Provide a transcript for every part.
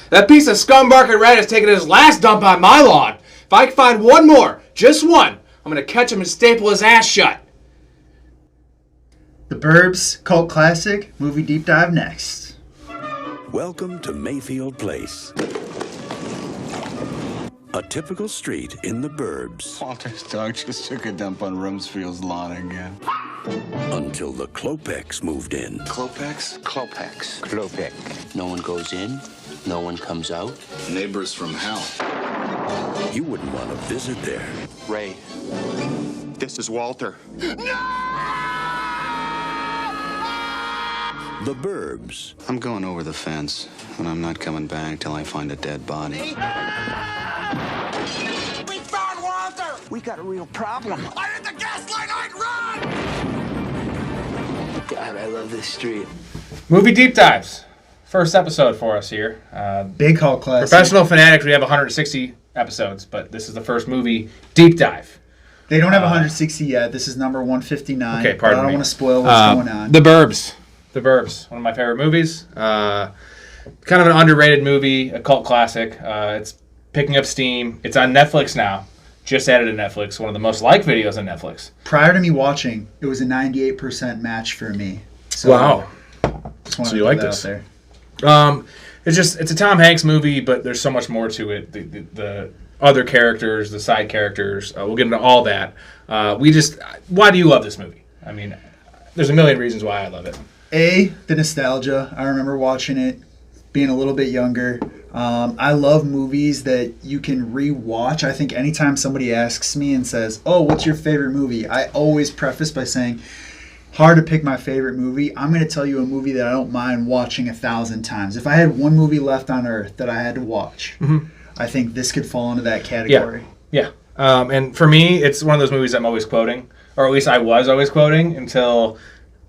That piece of scumbark rat has taken his last dump on my lawn. If I can find one more, just one, I'm going to catch him and staple his ass shut. The Burbs, cult classic, movie deep dive next. Welcome to Mayfield Place. A typical street in the Burbs. Walter's dog just took a dump on Rumsfield's lawn again. Until the Klopeks moved in. Klopex? Klopex. Klopek. No one goes in, no one comes out. Neighbors from hell. You wouldn't want to visit there. Ray, this is Walter. The Burbs. I'm going over the fence, and I'm not coming back till I find a dead body. We found Walter! We got a real problem. I hit the gas line, I'd run! God, I love this street. Movie deep dives. First episode for us here. Big cult classic. Professional Fanatics, we have 160 episodes, but this is the first movie deep dive. They don't have 160 yet. This is number 159. Okay, pardon me. I don't want to spoil what's going on. The Burbs. The Burbs, one of my favorite movies. Kind of an underrated movie, a cult classic. It's picking up steam. It's on Netflix now. Just added to Netflix. One of the most liked videos on Netflix. Prior to me watching, it was a 98% match for me. So, Wow. Just wanted So you to like put this? that out there. It's a Tom Hanks movie, but there's so much more to it. The other characters, the side characters. We'll get into all that. Why do you love this movie? I mean, there's a million reasons why I love it. The nostalgia. I remember watching it, being a little bit younger. I love movies that you can re-watch. I think anytime somebody asks me and says, "Oh, what's your favorite movie?" I always preface by saying, hard to pick my favorite movie. I'm going to tell you a movie that I don't mind watching 1,000 times. If I had one movie left on earth that I had to watch, I think this could fall into that category. Yeah. And for me, it's one of those movies I'm always quoting, or at least I was always quoting until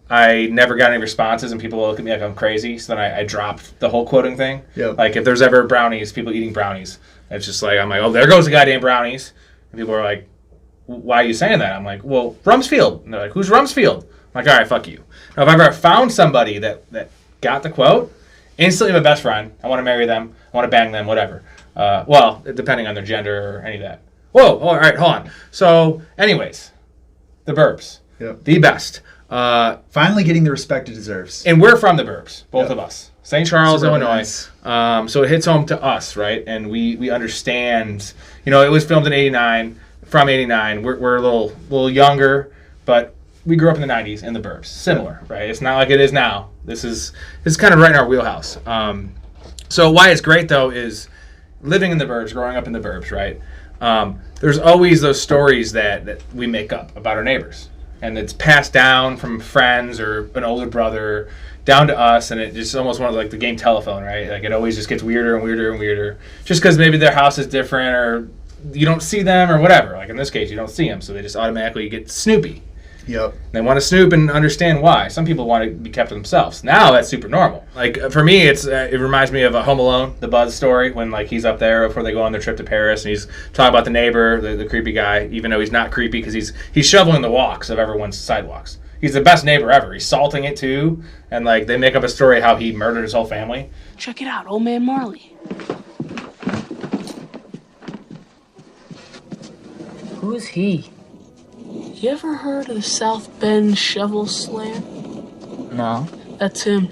I never got any responses and people look at me like I'm crazy. So then I dropped the whole quoting thing. Yep. Like if there's ever brownies, people eating brownies, it's just like, I'm like, oh, there goes the goddamn brownies. And people are like, why are you saying that? I'm like, well, Rumsfield. And they're like, who's Rumsfield? I'm like, all right, fuck you. Now, if I ever found somebody that got the quote, instantly my best friend, I want to marry them, I want to bang them, whatever. Well, depending on their gender or any of that. Whoa, all right, hold on. So, anyways, the Burbs. Yep. The best. Finally getting the respect it deserves. And we're from the Burbs, both of us. St. Charles, Suburban Illinois. nice. So it hits home to us, right? And we understand. You know, it was filmed in '89. From '89, we're a little younger, but we grew up in the '90s in the Burbs. Similar, right? It's not like it is now. This is kind of right in our wheelhouse. So why it's great though is living in the Burbs, growing up in the Burbs, right? There's always those stories that we make up about our neighbors. And it's passed down from friends or an older brother down to us, and it just almost one of like the game telephone, right? Like it always just gets weirder and weirder and weirder, just because maybe their house is different or you don't see them or whatever. Like in this case, you don't see them, so they just automatically get snoopy. Yep. They want to snoop and understand why. Some people want to be kept to themselves. Now that's super normal. Like for me, it reminds me of a Home Alone, the Buzz story, when like he's up there before they go on their trip to Paris, and he's talking about the neighbor, the creepy guy, even though he's not creepy because he's shoveling the walks of everyone's sidewalks. He's the best neighbor ever. He's salting it too, and like they make up a story how he murdered his whole family. Check it out, old man Marley. Who is he? You ever heard of the South Bend Shovel Slayer? No. That's him.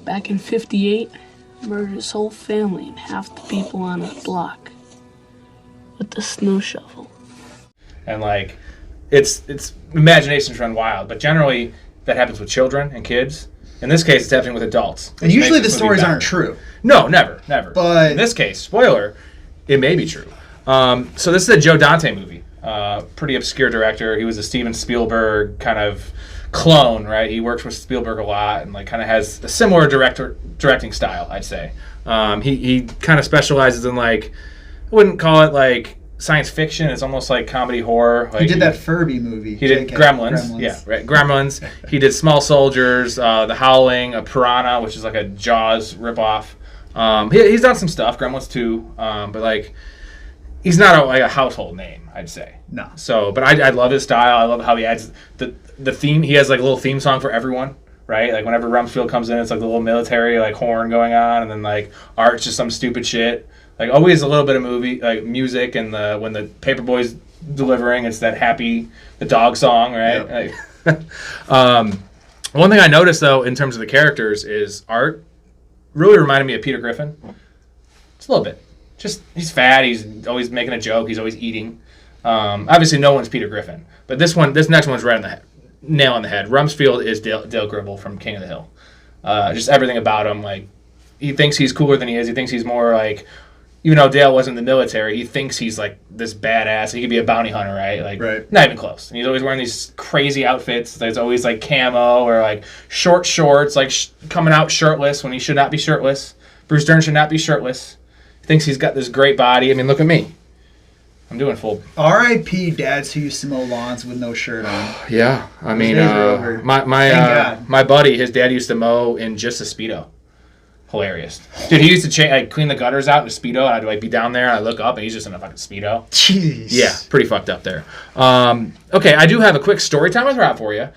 Back in '58, murdered his whole family and half the people on his block with the snow shovel. And like, it's imaginations run wild, but generally that happens with children and kids. In this case, it's happening with adults. And usually the stories aren't true. No, never. But in this case, spoiler, it may be true. So this is a Joe Dante movie. Pretty obscure director. He was a Steven Spielberg kind of clone, right? He works with Spielberg a lot and like kind of has a similar directing style, I'd say. He kind of specializes in like, I wouldn't call it like science fiction. It's almost like comedy horror. Like he did that Furby movie. He did Gremlins. Yeah, right. Gremlins. He did Small Soldiers, The Howling, a Piranha, which is like a Jaws ripoff. He's done some stuff, Gremlins 2, but like he's not like a household name, I'd say. No. So, but I love his style. I love how he adds the theme. He has like a little theme song for everyone. right? Like whenever Rumsfield comes in, it's like the little military like horn going on, and then like Art's just some stupid shit. Like always a little bit of movie like music, and when the Paperboy's delivering, it's that happy the dog song, right? Yep. Like, one thing I noticed though in terms of the characters is Art really reminded me of Peter Griffin. Just a little bit. Just he's fat. He's always making a joke. He's always eating. Obviously, no one's Peter Griffin, but this next one's right on the head. Nail on the head. Rumsfield is Dale Gribble from King of the Hill. Just everything about him, like he thinks he's cooler than he is. He thinks he's more like, even though Dale wasn't in the military, he thinks he's like this badass. He could be a bounty hunter, right? Like, right. Not even close. And he's always wearing these crazy outfits. There's always like camo or like short shorts, like coming out shirtless when he should not be shirtless. Bruce Dern should not be shirtless. He thinks he's got this great body. I mean, look at me. I'm doing full. R.I.P. dads who used to mow lawns with no shirt on. Yeah, I mean, days are over. my buddy, his dad used to mow in just a Speedo. Hilarious, dude. He used to clean the gutters out in a Speedo, and I'd be down there, and I look up, and he's just in a fucking Speedo. Jeez. Yeah, pretty fucked up there. Okay, I do have a quick story time with Rob for you.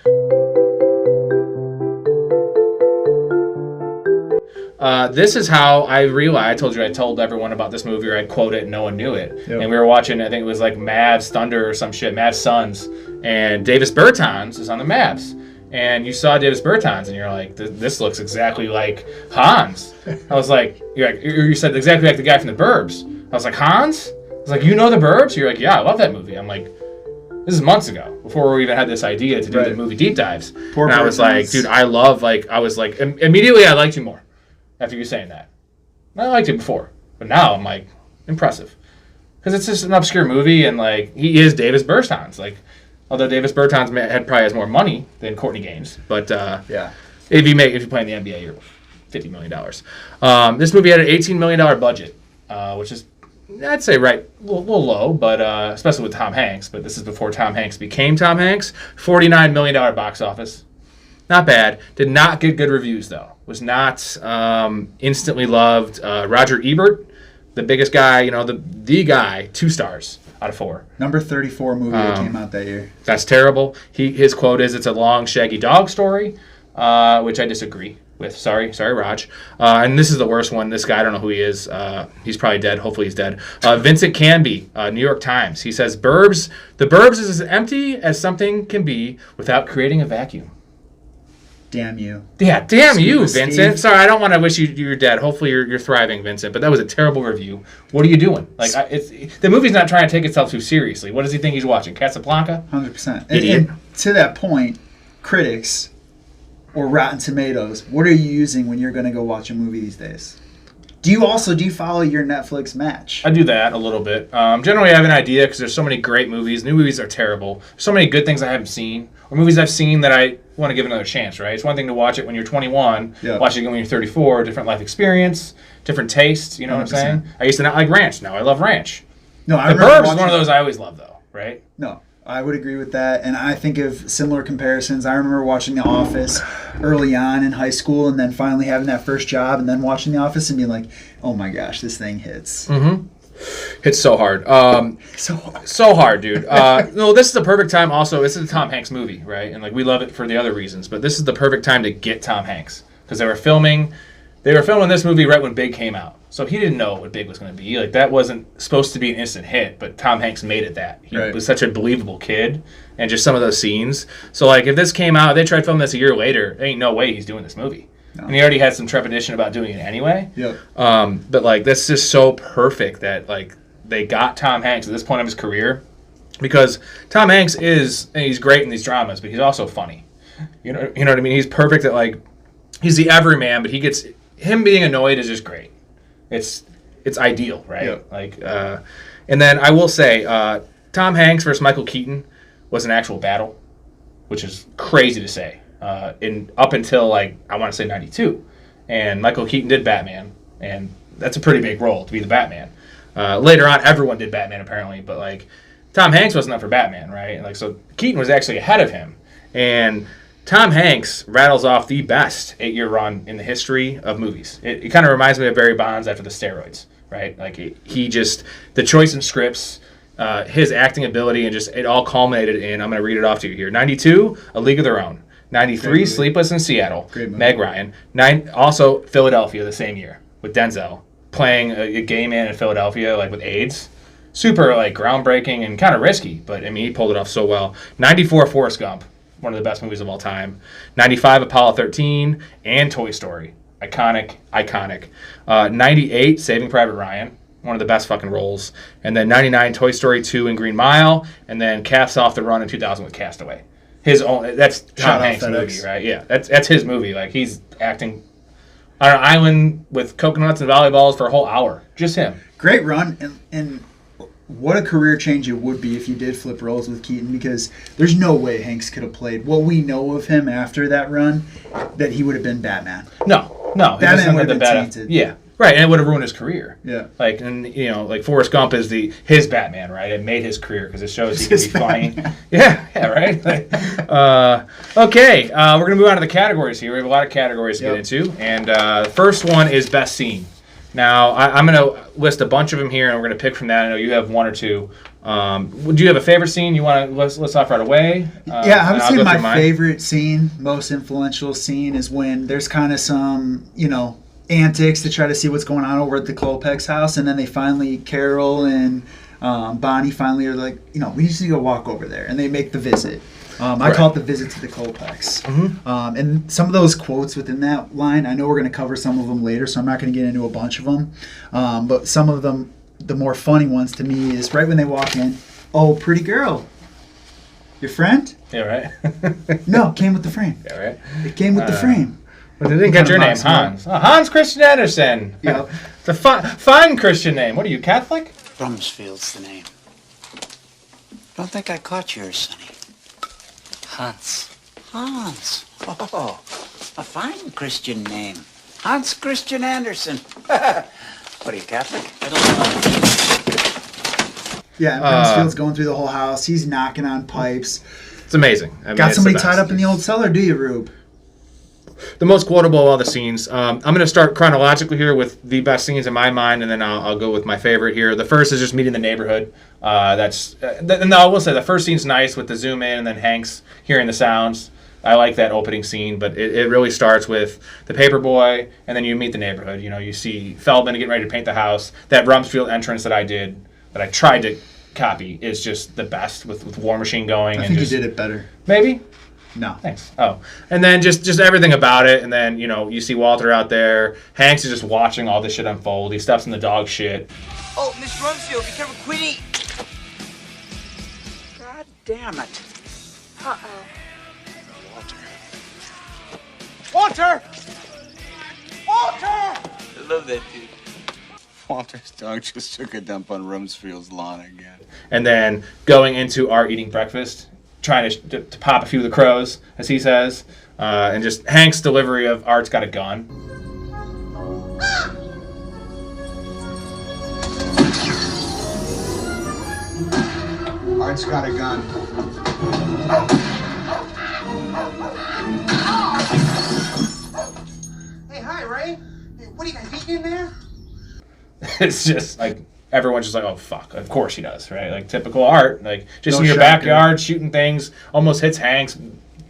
This is how I realized. I told you I told everyone about this movie, or I'd quote it and no one knew it. Yep. And we were watching, I think it was like Mavs Thunder or some shit, Mavs Suns, and Davis Bertans is on the Mavs. And you saw Davis Bertans, and you're like, this looks exactly like Hans. I was like, you said exactly like the guy from the Burbs. I was like, Hans? I was like, you know the Burbs? You're like, yeah, I love that movie. I'm like, this is months ago, before we even had this idea to do the movie deep dives. And I was like, dude, I was like, immediately I liked you more after you saying that. I liked it before, but now I'm like, impressive. Because it's just an obscure movie, and like, he is Davis Bertans. Like, although Davis Bertans probably has more money than Courtney Gaines, but yeah, if you play in the NBA, you're $50 million. This movie had an $18 million budget, which is, I'd say, a little low, but especially with Tom Hanks. But this is before Tom Hanks became Tom Hanks. $49 million box office, not bad. Did not get good reviews though. Was not instantly loved. Roger Ebert, the biggest guy, the guy, 2 stars out of 4. Number 34 movie that came out that year. That's terrible. His quote is, "It's a long, shaggy dog story," which I disagree with. Sorry, Raj. And this is the worst one. This guy, I don't know who he is. He's probably dead. Hopefully he's dead. Vincent Canby, New York Times. He says, the Burbs is as empty as something can be without creating a vacuum. Damn you. Yeah, damn you, Steve. Vincent. Sorry, I don't want to wish you were dead. Hopefully you're thriving, Vincent. But that was a terrible review. What are you doing? Like, the movie's not trying to take itself too seriously. What does he think he's watching? Casablanca? 100%. Idiot. And to that point, critics or Rotten Tomatoes, what are you using when you're going to go watch a movie these days? Do you follow your Netflix match? I do that a little bit. Generally, I have an idea because there's so many great movies. New movies are terrible. So many good things I haven't seen, or movies I've seen that I want to give another chance, right? It's one thing to watch it when you're 21, watch it when you're 34, different life experience, different tastes, you know 100%. What I'm saying? I used to not like Ranch. Now I love Ranch. No, I The Burbs is one of those I always love, though, right? No, I would agree with that. And I think of similar comparisons. I remember watching The Office early on in high school, and then finally having that first job, and then watching The Office and being like, oh my gosh, this thing hits. Mm-hmm. Hits so hard. So hard, dude. No, this is the perfect time. Also, this is a Tom Hanks movie, right? And like, we love it for the other reasons, but this is the perfect time to get Tom Hanks because they were filming this movie right when Big came out. So he didn't know what Big was going to be. Like, that wasn't supposed to be an instant hit, but Tom Hanks made it that. He was such a believable kid, and just some of those scenes. So like, if this came out, if they tried filming this a year later, there ain't no way he's doing this movie. No. And he already had some trepidation about doing it anyway. Yep. But like, that's just so perfect that like they got Tom Hanks at this point of his career, because Tom Hanks he's great in these dramas, but he's also funny. You know what I mean? He's perfect at, like, he's the everyman, but him being annoyed is just great. It's ideal, right? Yep. Like, and then I will say, Tom Hanks versus Michael Keaton was an actual battle, which is crazy to say. Up until, like, I want to say 92, and Michael Keaton did Batman, and that's a pretty big role to be the Batman. Later on, everyone did Batman apparently, but like, Tom Hanks wasn't up for Batman, right? And like, so Keaton was actually ahead of him, and Tom Hanks rattles off the best 8-year run in the history of movies. It kind of reminds me of Barry Bonds after the steroids, right? Like, the choice in scripts, his acting ability, and just it all culminated in, I'm going to read it off to you here. 92, A League of Their Own. 93, Sleepless in Seattle. Great movie. Meg Ryan. Also, Philadelphia the same year with Denzel playing a gay man in Philadelphia, like with AIDS. Super like groundbreaking and kind of risky, but I mean he pulled it off so well. 94, Forrest Gump, one of the best movies of all time. 95, Apollo 13, and Toy Story. Iconic. 98, Saving Private Ryan. One of the best fucking roles. And then 99, Toy Story 2 and Green Mile. And then caps off the run in 2000 with Castaway. His own. That's Tom Hanks' movie, right? Yeah, that's his movie. Like he's acting on an island with coconuts and volleyballs for a whole hour. Just him. Great run, and what a career change it would be if you did flip roles with Keaton, because there's no way Hanks could have played what we know of him after that run, that he would have been Batman. No. Batman would have been tainted. Yeah. Right, and it would have ruined his career. Yeah. Like, and you know, like Forrest Gump is his Batman, right? It made his career because it shows he can be funny. Yeah, right. Okay, we're gonna move on to the categories here. We have a lot of categories to get into, and the first one is best scene. Now, I'm gonna list a bunch of them here, and we're gonna pick from that. I know you have one or two. Do you have a favorite scene you want to list off right away? I would say my favorite scene, most influential scene, is when there's kind of some, antics to try to see what's going on over at the Klopek's house, and then Carol and Bonnie finally are like, we just need to go walk over there, and they make the visit. I call it the visit to the Klopek's. Mm-hmm. And some of those quotes within that line, I know we're going to cover some of them later, so I'm not going to get into a bunch of them. But some of them, the more funny ones to me, is right when they walk in, "Oh, pretty girl. Your friend?" Yeah, right. No, it came with the frame. Yeah, right. It came with the frame. Well, they didn't get your name, Hans. Hans Christian Andersen. Yep. It's a fine Christian name. What are you, Catholic? Rumsfield's the name. Don't think I caught yours, Sonny. Hans. Oh, a fine Christian name. Hans Christian Andersen. What are you, Catholic? I don't know. Yeah, Rumsfield's going through the whole house. He's knocking on pipes. It's amazing. I mean, got somebody tied up in the old cellar, do you, Rube? The most quotable of all the scenes. I'm going to start chronologically here with the best scenes in my mind, and then I'll go with my favorite here. The first is just meeting the neighborhood. And I will say the first scene's nice with the zoom in and then Hanks hearing the sounds. I like that opening scene, but it really starts with the paper boy, and then you meet the neighborhood. You see Feldman getting ready to paint the house. That Rumsfield entrance that I tried to copy, is just the best with War Machine going. I think you did it better. Maybe? No. Thanks. Oh. And then just everything about it, and then, you see Walter out there. Hanks is just watching all this shit unfold. He steps in the dog shit. Oh, Miss Rumsfield, be careful, Quitty. God damn it. Uh-oh. Walter! I love that dude. Walter's dog just took a dump on Rumsfield's lawn again. And then going into Art eating breakfast, trying to pop a few of the crows, as he says. And just Hank's delivery of Art's got a gun. Art's got a gun. Hey, hi, Ray. What are you guys eating in there? It's just like everyone's just like, oh fuck, of course he does, right? Like typical Art, like just No in your shotgun. backyard shooting things, almost hits Hanks,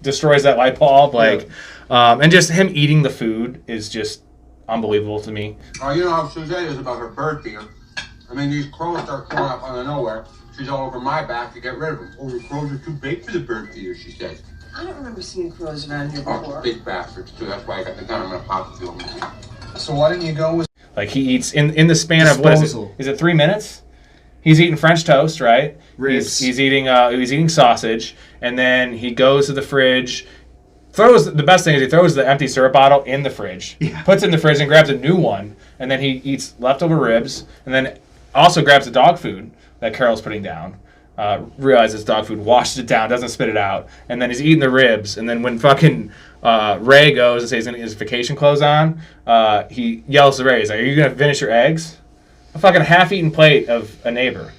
destroys that light bulb, and just him eating the food is just unbelievable to me. Oh, you know how Suzette is about her bird feeder. I mean, these crows start crawling up out of nowhere. She's all over my back to get rid of them. Oh, the crows are too big for the bird feeder, she says. I don't remember seeing crows around here Oh, before. big bastards, too. That's why I got the gun. I'm going to pop a few of them. So why didn't you go with... Like he eats in the span of what is Disposal. it? Is it 3 minutes? He's eating French toast, right? Ribs. He's eating sausage, and then he goes to the fridge. The best thing is he throws the empty syrup bottle in the fridge, puts it in the fridge, and grabs a new one, and then he eats leftover ribs, and then also grabs the dog food that Carol's putting down. Realizes dog food, washes it down, doesn't spit it out, and then he's eating the ribs, and then when fucking Ray goes and says he's gonna get his vacation clothes on, he yells to Ray, he's like, "Are you gonna finish your eggs?" A fucking half-eaten plate of a neighbor.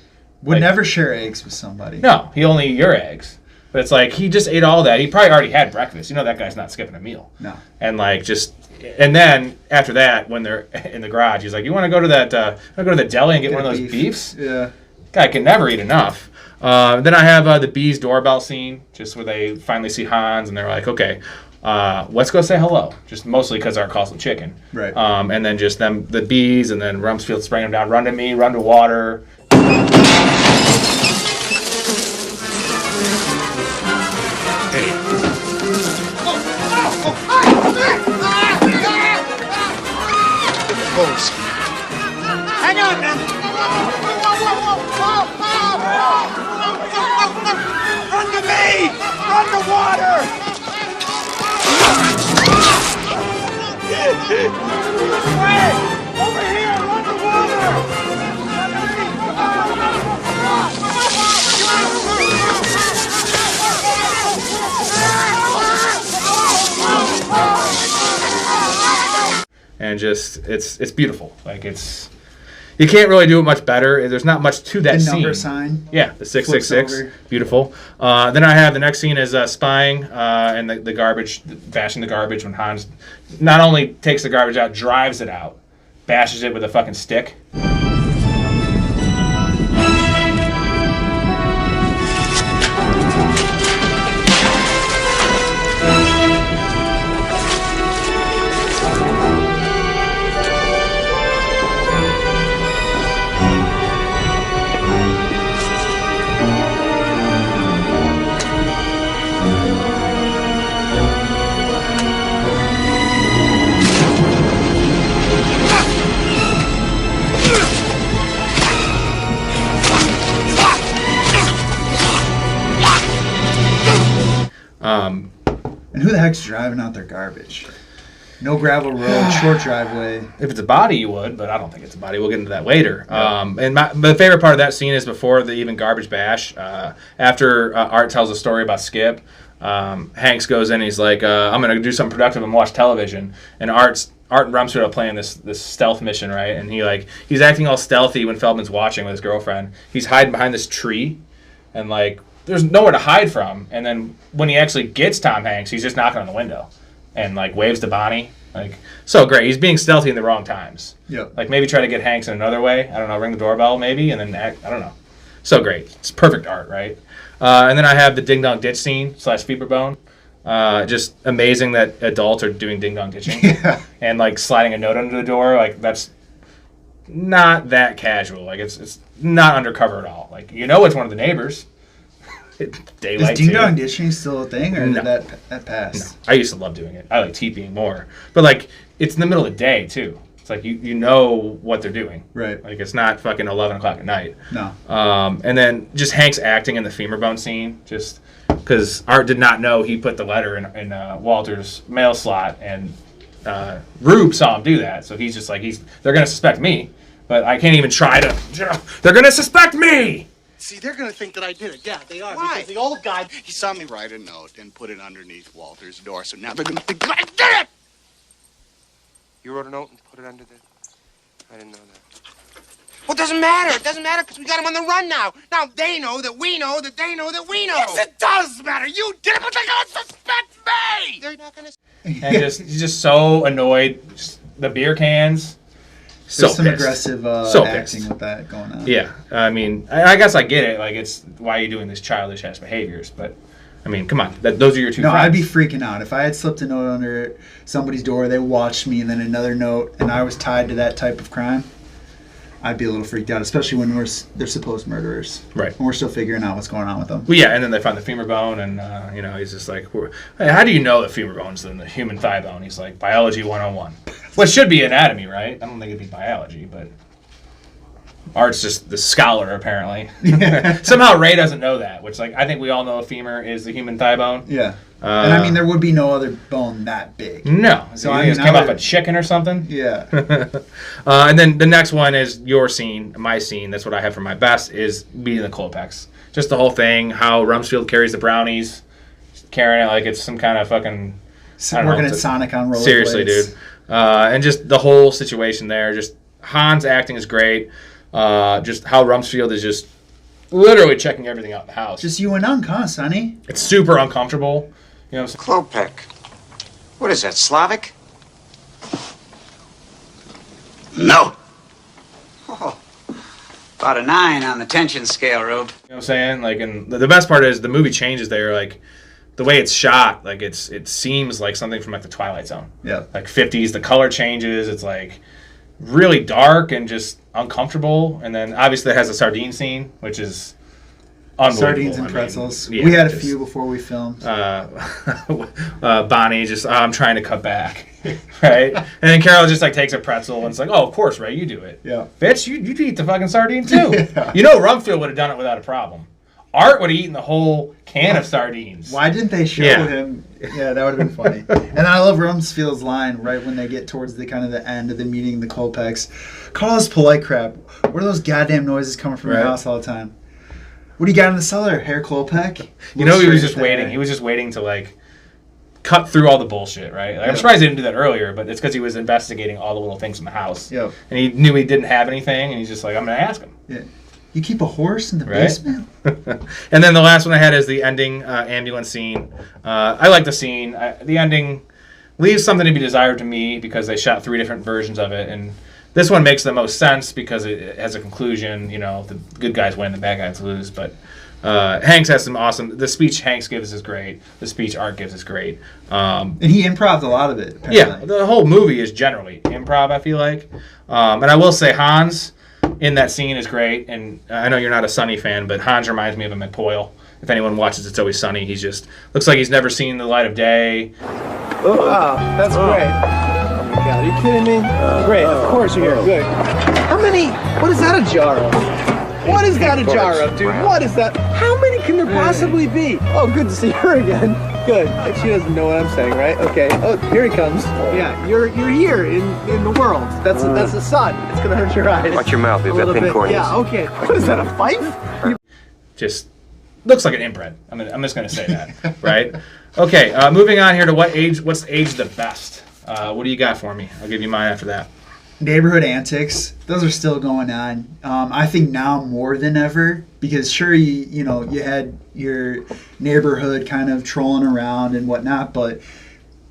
Would never share eggs with somebody. No, he only eat your eggs. But it's like, he just ate all that. He probably already had breakfast. That guy's not skipping a meal. No. And and then after that, when they're in the garage, he's like, "You want to go to that? Want to go to the deli and get one of those beefs?" Yeah. Guy can never eat enough. Then I have the bees doorbell scene, just where they finally see Hans and they're like, okay, let's go say hello. Just mostly because Art calls them chicken. Right. And then just them, the bees, and then Rumsfield spraying them down. Run to me, run to water. Hang on now. Run to me! Run to water! This way! Over here! Run to water! And just it's beautiful. Like you can't really do it much better. There's not much to that The scene. number sign. Yeah, the 666. over. Beautiful. Then I have the next scene is spying and the garbage, bashing the garbage when Hans not only takes the garbage out, drives it out, bashes it with a fucking stick. And who the heck's driving out their garbage? No gravel road, short driveway. If it's a body, you would, but I don't think it's a body. We'll get into that later. And my favorite part of that scene is before the even garbage bash. After Art tells a story about Skip, Hanks goes in and he's like, I'm going to do something productive and watch television. And Art and Rumsfield are playing this stealth mission, right? And he's acting all stealthy when Feldman's watching with his girlfriend. He's hiding behind this tree and like there's nowhere to hide from. And then when he actually gets Tom Hanks, he's just knocking on the window and like waves to Bonnie. Like, so great. He's being stealthy in the wrong times. Yep. Like maybe try to get Hanks in another way. I don't know, ring the doorbell maybe, and then act, I don't know. So great. It's perfect art, right? And then I have the ding dong ditch scene / fever bone. Just amazing that adults are doing ding dong ditching. Yeah. And like sliding a note under the door. Like that's not that casual. Like it's not undercover at all. Like you know it's one of the neighbors. Daylight. Is ding dong ditching still a thing, or No. did that pass? No, I used to love doing it. I like TPing more, but like it's in the middle of the day too. It's like you know what they're doing, Right. Like it's not fucking 11 o'clock at night. No. And then just Hank's acting in the femur bone scene, just because Art did not know he put the letter in Walter's mail slot, and Rube saw him do that, so he's just like they're gonna suspect me, but I can't even try to. They're gonna suspect me. See, they're gonna think that I did it. Yeah, they are. Why? Because the old guy, He saw me write a note and put it underneath Walter's door, so now they're gonna think that I did it! You wrote a note and put it under the... I didn't know that. Well, it doesn't matter. It doesn't matter because we got him on the run now. Now they know that we know that they know that we know. Yes, it does matter! You did it, but they're gonna suspect me! They're not gonna... And he's just so annoyed. Just the beer cans. So There's some pissed. aggressive So acting pissed. with that going on. Yeah, I mean, I guess I get it. Like, it's why are you doing these childish ass behaviors? But I mean, come on, those are your two. No, friends. I'd be freaking out if I had slipped a note under somebody's door. They watched me, and then another note, and I was tied to that type of crime. I'd be a little freaked out, especially when they're supposed murderers, Right. And we're still figuring out what's going on with them. Well, yeah, and then they find the femur bone, and he's just like, hey, how do you know the femur bone's in the human thigh bone? He's like, biology 101. Well, it should be anatomy, right? I don't think it'd be biology, but Art's just the scholar, apparently. Somehow Ray doesn't know that, which, like, I think we all know a femur is the human thigh bone. Yeah. And I mean, there would be no other bone that big. No. So So I I mean, just came I off would- a chicken or something. Yeah. And then the next one is your scene, my scene. That's what I have for my best, is beating the Klopex. Just the whole thing, how Rumsfield carries the brownies, carrying it like it's some kind of fucking... I don't Working know, at Sonic on rollerblades. seriously, dude. And just the whole situation there. Just Hans acting is great. Just how Rumsfield is just literally checking everything out in the house. Just you and Unc, huh, Sonny? It's super uncomfortable. You know what I'm saying? Klopek. What is that, Slavic? No! Oh, About a 9 on the tension scale, Rube. You know what I'm saying? Like, and the best part is the movie changes there. Like, the way it's shot, like it seems like something from like the Twilight Zone. Yeah. Like 50s, the color changes. It's like really dark and just uncomfortable. And then obviously it has a sardine scene, which is unbelievable. Sardines and pretzels. Yeah, we had a few before we filmed. Bonnie just, I'm trying to cut back. Right? And then Carol just like takes a pretzel and it's like, oh, of course, Ray, you do it. Yeah. Bitch, you eat the fucking sardine too. Yeah. You know Rumsfield would have done it without a problem. Art would have eaten the whole can of sardines. Why didn't they show him? Yeah, that would have been funny. And I love Rumsfield's line right when they get towards the kind of the end of the meeting, the Klopeks. Call us polite crap. What are those goddamn noises coming from your house all the time? What do you got in the cellar? Hair Klopek? You know, he was just waiting. He was just waiting to like cut through all the bullshit, right? Like, I'm surprised he didn't do that earlier, but it's because he was investigating all the little things in the house. Yep. And he knew he didn't have anything, and he's just like, I'm going to ask him. Yeah. You keep a horse in the basement? And then the last one I had is the ending ambulance scene. I like the scene. The ending leaves something to be desired to me because they shot 3 different versions of it. And this one makes the most sense because it has a conclusion. You know, the good guys win, the bad guys lose. But Hanks has some awesome... The speech Hanks gives is great. The speech Art gives is great. And he improv'd a lot of it, apparently. Yeah, the whole movie is generally improv, I feel like. And I will say Hans... in that scene is great, and I know you're not a Sunny fan, but Hans reminds me of a McPoyle. If anyone watches It's Always Sunny, he's just looks like he's never seen the light of day. Oh, wow, that's great. Oh my God, are you kidding me? Great, of course you're here. Good. How many? What is that a jar of? What is that a jar of, dude? What is that? How many can there possibly be? Oh, good to see her again. Good. She doesn't know what I'm saying, right? Okay. Oh, here he comes. Yeah, you're here in the world. That's the sun. It's gonna hurt your eyes. Watch your mouth. There's that pink cornea. Yeah. Okay. What is that? A fife? Just looks like an inbred. I'm just gonna say that, right? Okay. Moving on here to what's aged the best? What do you got for me? I'll give you mine after that. Neighborhood antics, those are still going on. I think now more than ever, because sure, you had your neighborhood kind of trolling around and whatnot, but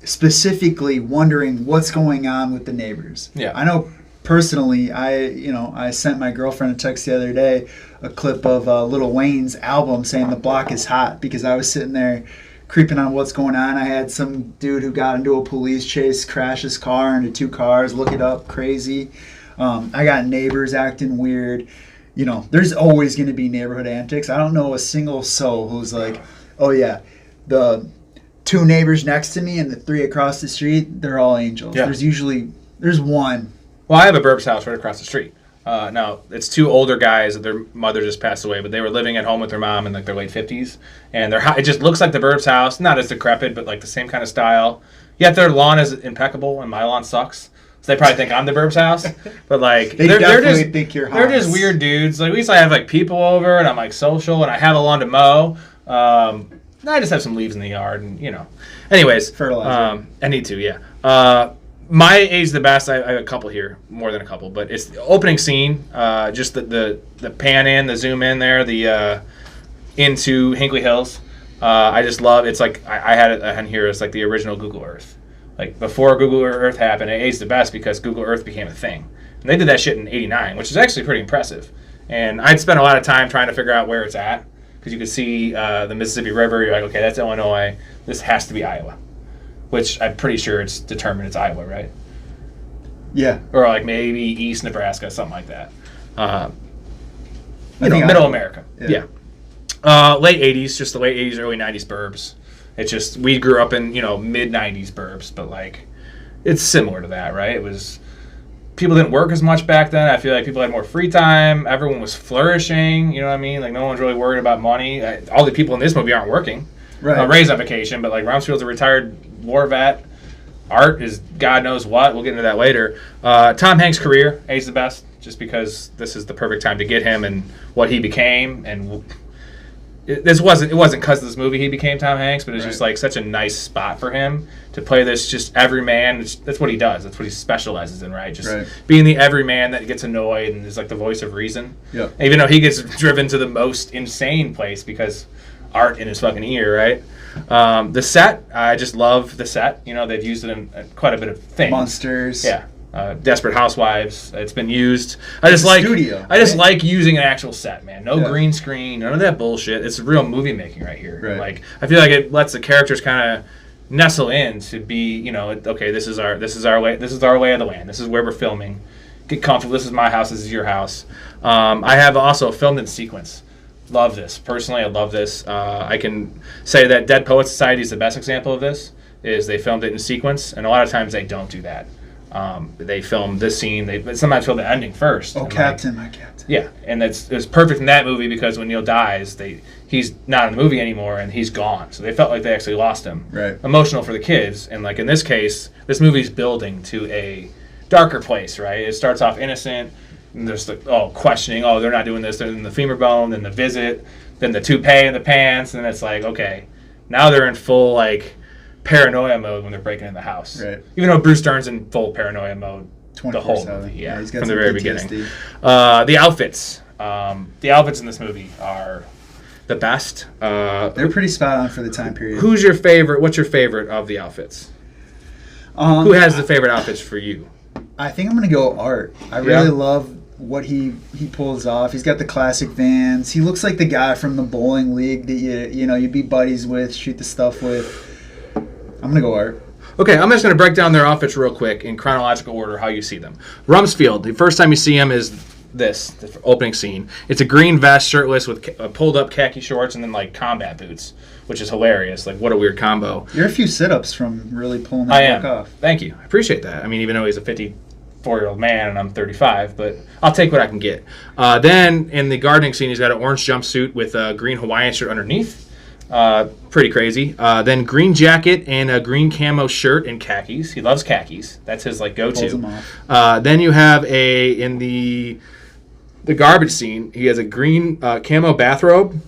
specifically wondering what's going on with the neighbors. Yeah. I know personally, I sent my girlfriend a text the other day, a clip of Lil Wayne's album saying the block is hot because I was sitting there creeping on what's going on. I had some dude who got into a police chase, crash his car into 2 cars, look it up, crazy. I got neighbors acting weird. You know, there's always going to be neighborhood antics. I don't know a single soul who's like, oh yeah, the 2 neighbors next to me and the 3 across the street, they're all angels. Yeah. There's one. Well, I have a Burbs house right across the street. Now, it's 2 older guys that their mother just passed away, but they were living at home with their mom in like their late 50s. And it just looks like the Burbs house, not as decrepit, but like the same kind of style. Yet their lawn is impeccable and my lawn sucks. So they probably think I'm the Burbs house. But like, they're just, think you're they're just weird dudes. Like, at least I have like people over and I'm like social and I have a lawn to mow. I just have some leaves in the yard and, Anyways. Fertilizer. I need to, yeah. My age the best. I have a couple here, more than a couple, but it's the opening scene. Just the pan in, the zoom in there, the into Hinkley Hills. I just love. It's like I had it on here. It's like the original Google Earth. Like before Google Earth happened, it aged the best because Google Earth became a thing. And they did that shit in '89, which is actually pretty impressive. And I'd spent a lot of time trying to figure out where it's at because you could see the Mississippi River. You're like, okay, that's Illinois. This has to be Iowa. Which I'm pretty sure it's determined it's Iowa, right? Yeah. Or like maybe East Nebraska, something like that. Middle Iowa. America. Yeah. Late 80s, just the late 80s, early 90s Burbs. It's just, we grew up in, mid 90s Burbs, but like, it's similar to that, right? It was, people didn't work as much back then. I feel like people had more free time. Everyone was flourishing, you know what I mean? Like, no one's really worried about money. All the people in this movie aren't working. Right. Ray's on vacation, but like Rumsfield's a retired war vet. Art is God knows what. We'll get into that later. Tom Hanks' career aged the best, just because this is the perfect time to get him and what he became. And it wasn't because of this movie he became Tom Hanks, but it's just like such a nice spot for him to play this just everyman. That's what he does. That's what he specializes in, right? Just being the everyman that gets annoyed and is like the voice of reason. Yeah. Even though he gets driven to the most insane place because Art in his fucking ear, right? The set, I just love the set. They've used it in quite a bit of things. Monsters. Yeah. Desperate Housewives. It's been used. I just like using an actual set, man. No green screen, none of that bullshit. It's real movie making right here. Right. Like I feel like it lets the characters kind of nestle in to be, okay, this is our way of the land. This is where we're filming. Get comfortable. This is my house. This is your house. I have also filmed in sequence. Love this. Personally, I love this. I can say that Dead Poets Society is the best example of this. Is they filmed it in sequence, and a lot of times they don't do that. They film this scene. They sometimes film the ending first. Oh, Captain, my Captain. Yeah, and it's perfect in that movie because when Neil dies, he's not in the movie anymore and he's gone. So they felt like they actually lost him. Right. Emotional for the kids, and like in this case, this movie's building to a darker place. Right. It starts off innocent, and there's questioning. Oh, they're not doing this. They're in the femur bone, then the visit, then the toupee in the pants, and then it's like, okay, now they're in full like paranoia mode when they're breaking in the house. Right. Even though Bruce Dern's in full paranoia mode the whole 24/7. movie, He's got from the some very PTSD. beginning. The outfits. The outfits in this movie are the best. They're pretty spot on for the time period. Who's your favorite? What's your favorite of the outfits? Who has the favorite outfits for you? I think I'm gonna go Art. I really love what he pulls off. He's got the classic Vans. He looks like the guy from the bowling league that you be buddies with, shoot the stuff with. I'm gonna go Art. Okay, I'm just going to break down their outfits real quick in chronological order, how you see them. Rumsfield, the first time you see him is the opening scene. It's a green vest, shirtless, with pulled up khaki shorts and then like combat boots, which is hilarious. Like, what a weird combo. You're a few sit-ups from really pulling that look off. Thank you. I appreciate that. I mean, even though he's a 54-year-old man and I'm 35, but I'll take what I can get. Then in the gardening scene, he's got an orange jumpsuit with a green Hawaiian shirt underneath. Pretty crazy. Then green jacket and a green camo shirt and khakis. He loves khakis. That's his like go-to. Pulls them off. Then you have in the garbage scene, he has a green camo bathrobe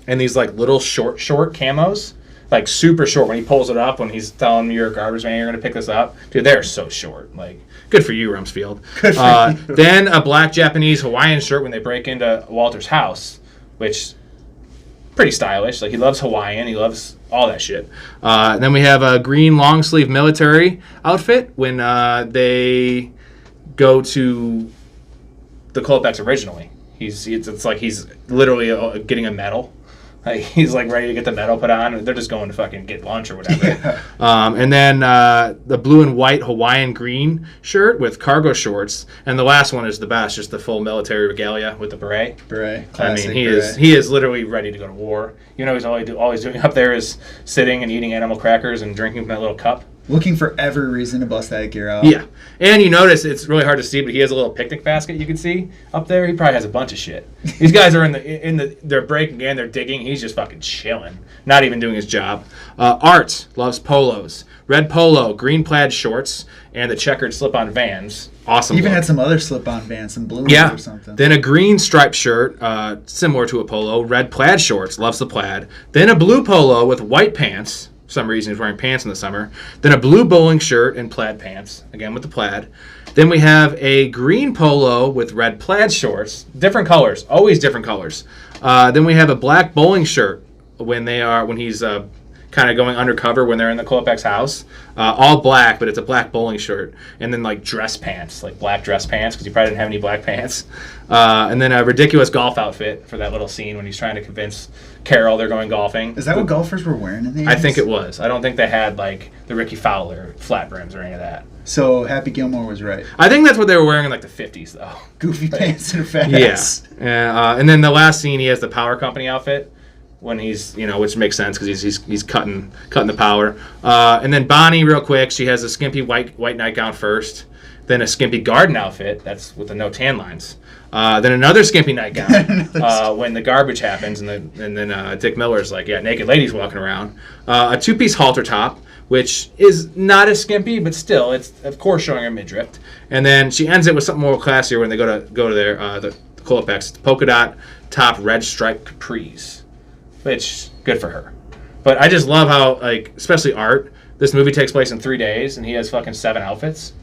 and these like little short camos, like super short. When he pulls it up, when he's telling you're a garbage man, you're gonna pick this up, dude. They're so short. Like, good for you, Rumsfield. Good for you. Then a black Japanese Hawaiian shirt when they break into Walter's house, which pretty stylish. Like, he loves Hawaiian. He loves all that shit. Then we have a green long sleeve military outfit when they go to the Klopeks originally. It's like he's literally getting a medal. Like, he's like ready to get the medal put on. They're just going to fucking get lunch or whatever. Yeah. And then the blue and white Hawaiian green shirt with cargo shorts. And the last one is the best, just the full military regalia with the beret. Classic he beret. he is literally ready to go to war. He's always doing up there is sitting and eating animal crackers and drinking from that little cup. Looking for every reason to bust that gear out. Yeah. And you notice it's really hard to see, but he has a little picnic basket you can see up there. He probably has a bunch of shit. These guys are they're breaking in, they're digging. He's just fucking chilling, not even doing his job. Art loves polos. Red polo, green plaid shorts, and the checkered slip-on Vans. Awesome. Even look. had some other slip-on Vans, some blue Yeah. or something. Then a green striped shirt, similar to a polo. Red plaid shorts, loves the plaid. Then a blue polo with white pants. For some reason he's wearing pants in the summer. Then a blue bowling shirt and plaid pants, again with the plaid. Then we have a green polo with red plaid shorts, different colors, always different colors. Then we have a black bowling shirt when he's kind of going undercover when they're in the Klopeks house. All black, but it's a black bowling shirt. And then like dress pants, like black dress pants, because he probably didn't have any black pants. And then a ridiculous golf outfit for that little scene when he's trying to convince Carol they're going golfing. Is that what golfers were wearing in the 80s? I think it was. I don't think they had like the Ricky Fowler flat brims or any of that. So Happy Gilmore was right. I think that's what they were wearing in like the 50s though. Goofy pants and a fat ass. Yeah. And then the last scene, he has the Power Company outfit when he's, which makes sense because he's cutting the power. And then Bonnie, real quick, she has a skimpy white nightgown first, then a skimpy garden outfit that's with the no tan lines. Then another skimpy nightgown when the garbage happens, and then Dick Miller's like, yeah, naked ladies walking around. A two-piece halter top, which is not as skimpy, but still, it's of course showing her midriff. And then she ends it with something more classier when they go to their the Klopeks, polka dot top red striped capris, which good for her. But I just love how, like, especially Art, this movie takes place in 3 days, and he has fucking 7 outfits.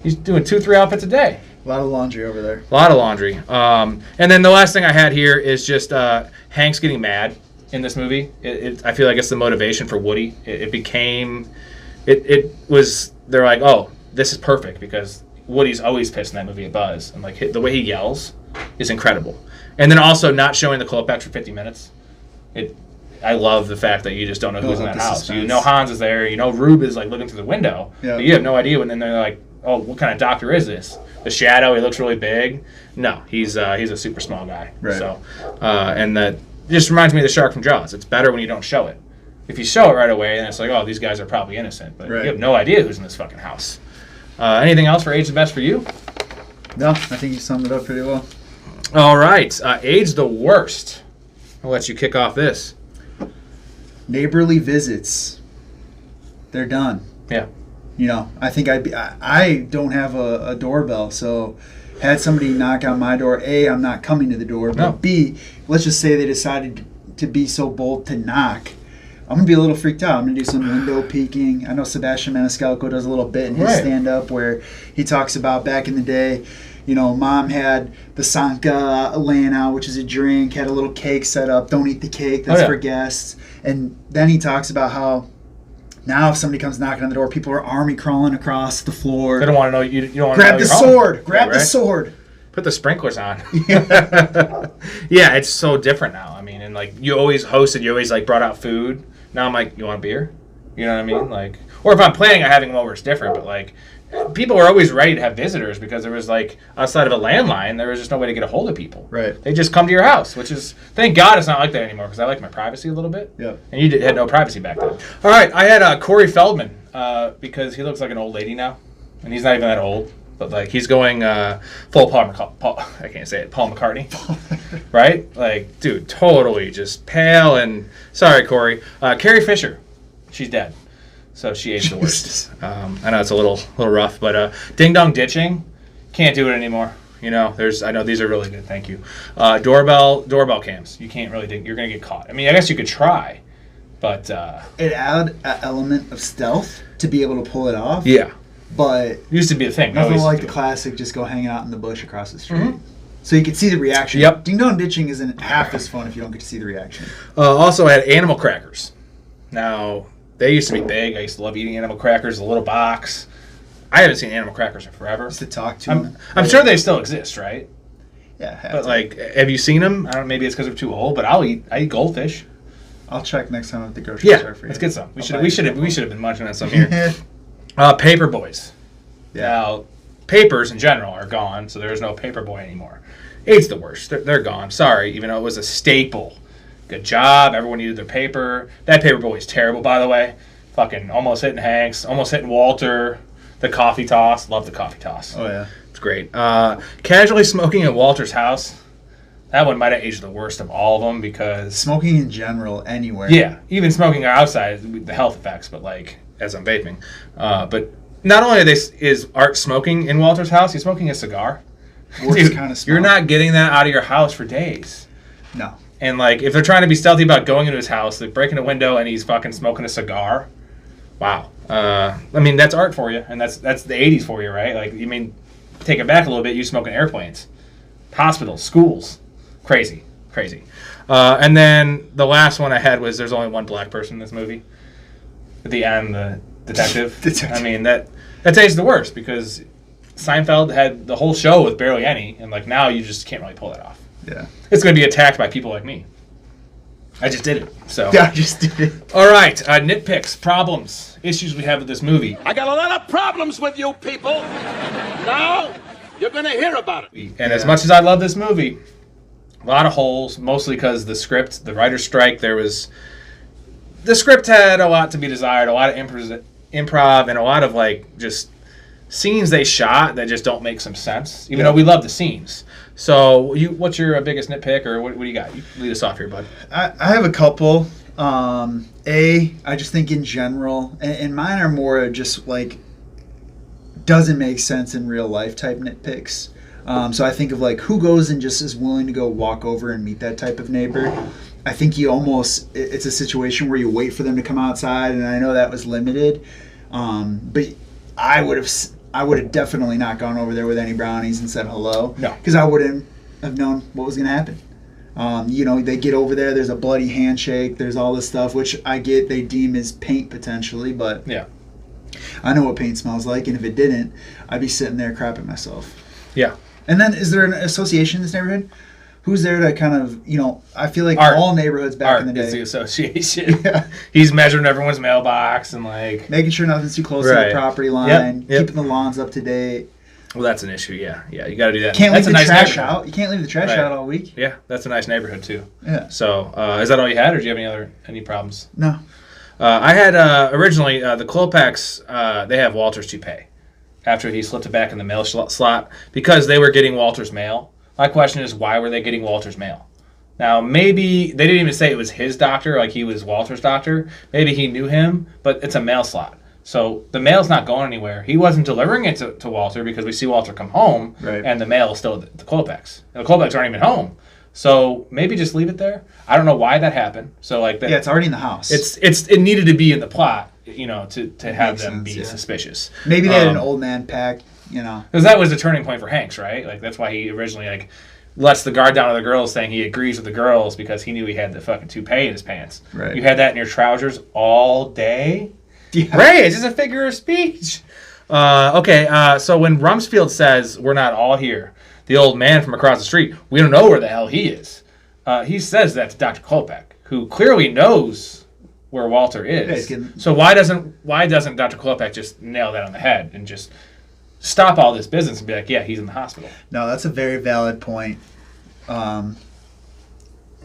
He's doing 2-3 outfits a day. A lot of laundry over there. A lot of laundry. And then the last thing I had here is just Hank's getting mad in this movie. I feel like it's the motivation for Woody. It was, they're like, oh, this is perfect because Woody's always pissed in that movie at Buzz, and like the way he yells is incredible. And then also not showing the Klopeks for 50 minutes. I love the fact that you just don't know who's in that house. Suspense. You know Hans is there. You know Rube is like looking through the window. Yeah. But you have no idea when then they're like, oh, what kind of doctor is this? The Shadow. He looks really big. No, he's a super small guy. Right. So, and that just reminds me of the shark from Jaws. It's better when you don't show it. If you show it right away, then it's like, oh, these guys are probably innocent. But Right. you have no idea who's in this fucking house. Anything else for Age the Best for you? No, I think you summed it up pretty well. All right. Age the Worst. I'll let you kick off this. Neighborly visits. They're done. Yeah. You know, I think I don't have a doorbell, so had somebody knock on my door, A, I'm not coming to the door, but No. B, let's just say they decided to be so bold to knock. I'm going to be a little freaked out. I'm going to do some window peeking. I know Sebastian Maniscalco does a little bit in his Right. stand-up where he talks about back in the day, you know, mom had the Sanka laying out, which is a drink, had a little cake set up. Don't eat the cake. That's for guests. And then he talks about how now if somebody comes knocking on the door, people are army crawling across the floor. They don't want to know you don't want to know Grab the you're home. sword. Grab Right, the right? sword. Put the sprinklers on. Yeah, it's so different now. I mean, and like you always hosted, you always like brought out food. Now I'm like, you want a beer? You know what I mean? Like, or if I'm planning on having them over, it's different. But like, people were always ready to have visitors because there was like outside of a landline, there was just no way to get a hold of people. Right. They just come to your house, which is thank God it's not like that anymore because I like my privacy a little bit. Yep. And you had no privacy back then. All right, I had Corey Feldman because he looks like an old lady now, and he's not even that old. But like he's going full Paul McCartney, right? Like, dude, totally just pale and sorry, Corey. Carrie Fisher, she's dead, so she aged the worst. I know it's a little rough, but Ding Dong Ditching, can't do it anymore. You know, I know these are really good. Thank you. Doorbell cams, you can't really you're gonna get caught. I mean, I guess you could try, but It added an element of stealth to be able to pull it off. yeah. But It used to be a thing. nothing Always like do the it. classic, just go hang out in the bush across the street. So you can see the reaction. Yep. Ding dong ditching isn't half as fun if you don't get to see the reaction. Also, I had animal crackers. Now, they used to be big. I used to love eating animal crackers, the little box. I haven't seen animal crackers in forever. Just to talk to them. I'm sure they still exist, right? Yeah. But like, have you seen them? I don't know. Maybe it's because they're too old. But I eat goldfish. I'll check next time at the grocery Yeah, store for you. let's get some. We I'll buy should you have been munching on some here. Paper boys. Now, papers in general are gone, so there is no paper boy anymore. It's the worst. They're gone. Sorry, even though it was a staple. Good job. Everyone needed their paper. That paper boy is terrible, by the way. Fucking almost hitting Hanks, almost hitting Walter. The coffee toss. Love the coffee toss. Oh, yeah. It's great. Casually smoking at Walter's house. That one might have aged the worst of all of them because... Smoking in general, anywhere. Yeah, even smoking outside, the health effects, but like, as I'm vaping. But not only is Art smoking in Walter's house, he's smoking a cigar. Worst kind of smoke. You're not getting that out of your house for days. No. And like, if they're trying to be stealthy about going into his house, they're breaking a window and he's fucking smoking a cigar. Wow. I mean, that's art for you, and that's the 80s for you, right? Like, you mean, take it back a little bit, you smoking airplanes, hospitals, schools. Crazy. And then the last one I had was there's only one black person in this movie. At the end, the detective. I mean, that tastes the worst because Seinfeld had the whole show with barely any, and like now you just can't really pull that off. Yeah. It's going to be attacked by people like me. I just did it. So. Yeah, I just did it. All right, nitpicks, problems, issues we have with this movie. I got a lot of problems with you people. Now you're going to hear about it. And as much as I love this movie, a lot of holes, mostly because the script, the writer's strike, the script had a lot to be desired, a lot of improv, and a lot of like just scenes they shot that just don't make some sense, even though we love the scenes. So what's your biggest nitpick, or what do you got? You lead us off here, bud. I have a couple. I just think in general, and mine are more just like doesn't make sense in real life type nitpicks. So I think of like who goes and just is willing to go walk over and meet that type of neighbor. I think it's a situation where you wait for them to come outside, and I know that was limited. But I would have definitely not gone over there with any brownies and said hello. No. Because I wouldn't have known what was going to happen. They get over there, there's a bloody handshake, there's all this stuff, which I get they deem as paint potentially, but yeah. I know what paint smells like, and if it didn't, I'd be sitting there crapping myself. Yeah. And then, is there an association in this neighborhood? Who's there to kind of, I feel like Art. all neighborhoods back in the day. Is the association. Yeah. He's measuring everyone's mailbox and like making sure nothing's too close to the property line, keeping the lawns up to date. Well, that's an issue. Yeah, you got to do that. Can't that's leave a the nice trash out. You can't leave the trash out all week. Yeah, that's a nice neighborhood too. Yeah. So, is that all you had, or do you have any problems? No. I had originally the Klopex. They have Walter's toupee after he slipped it back in the mail slot because they were getting Walter's mail. My question is, why were they getting Walter's mail? Now, maybe they didn't even say it was his doctor, like he was Walter's doctor. Maybe he knew him, but it's a mail slot. So the mail's not going anywhere. He wasn't delivering it to Walter because we see Walter come home, and the mail is still at the Klopex. And the Klopex aren't even home. So maybe just leave it there. I don't know why that happened. So like that. Yeah, it's already in the house. It needed to be in the plot, to have them be suspicious. Maybe they had an old man pack, Because that was the turning point for Hanks, right? Like that's why he originally lets the guard down to the girls, saying he agrees with the girls because he knew he had the fucking toupee in his pants. Right. You had that in your trousers all day. Yeah. Ray, it's just a figure of speech. So when Rumsfield says we're not all here, the old man from across the street, we don't know where the hell he is. He says that to Dr. Klopek, who clearly knows where Walter is. So why doesn't Dr. Klopek just nail that on the head and just stop all this business and be like, yeah, he's in the hospital? No, that's a very valid point.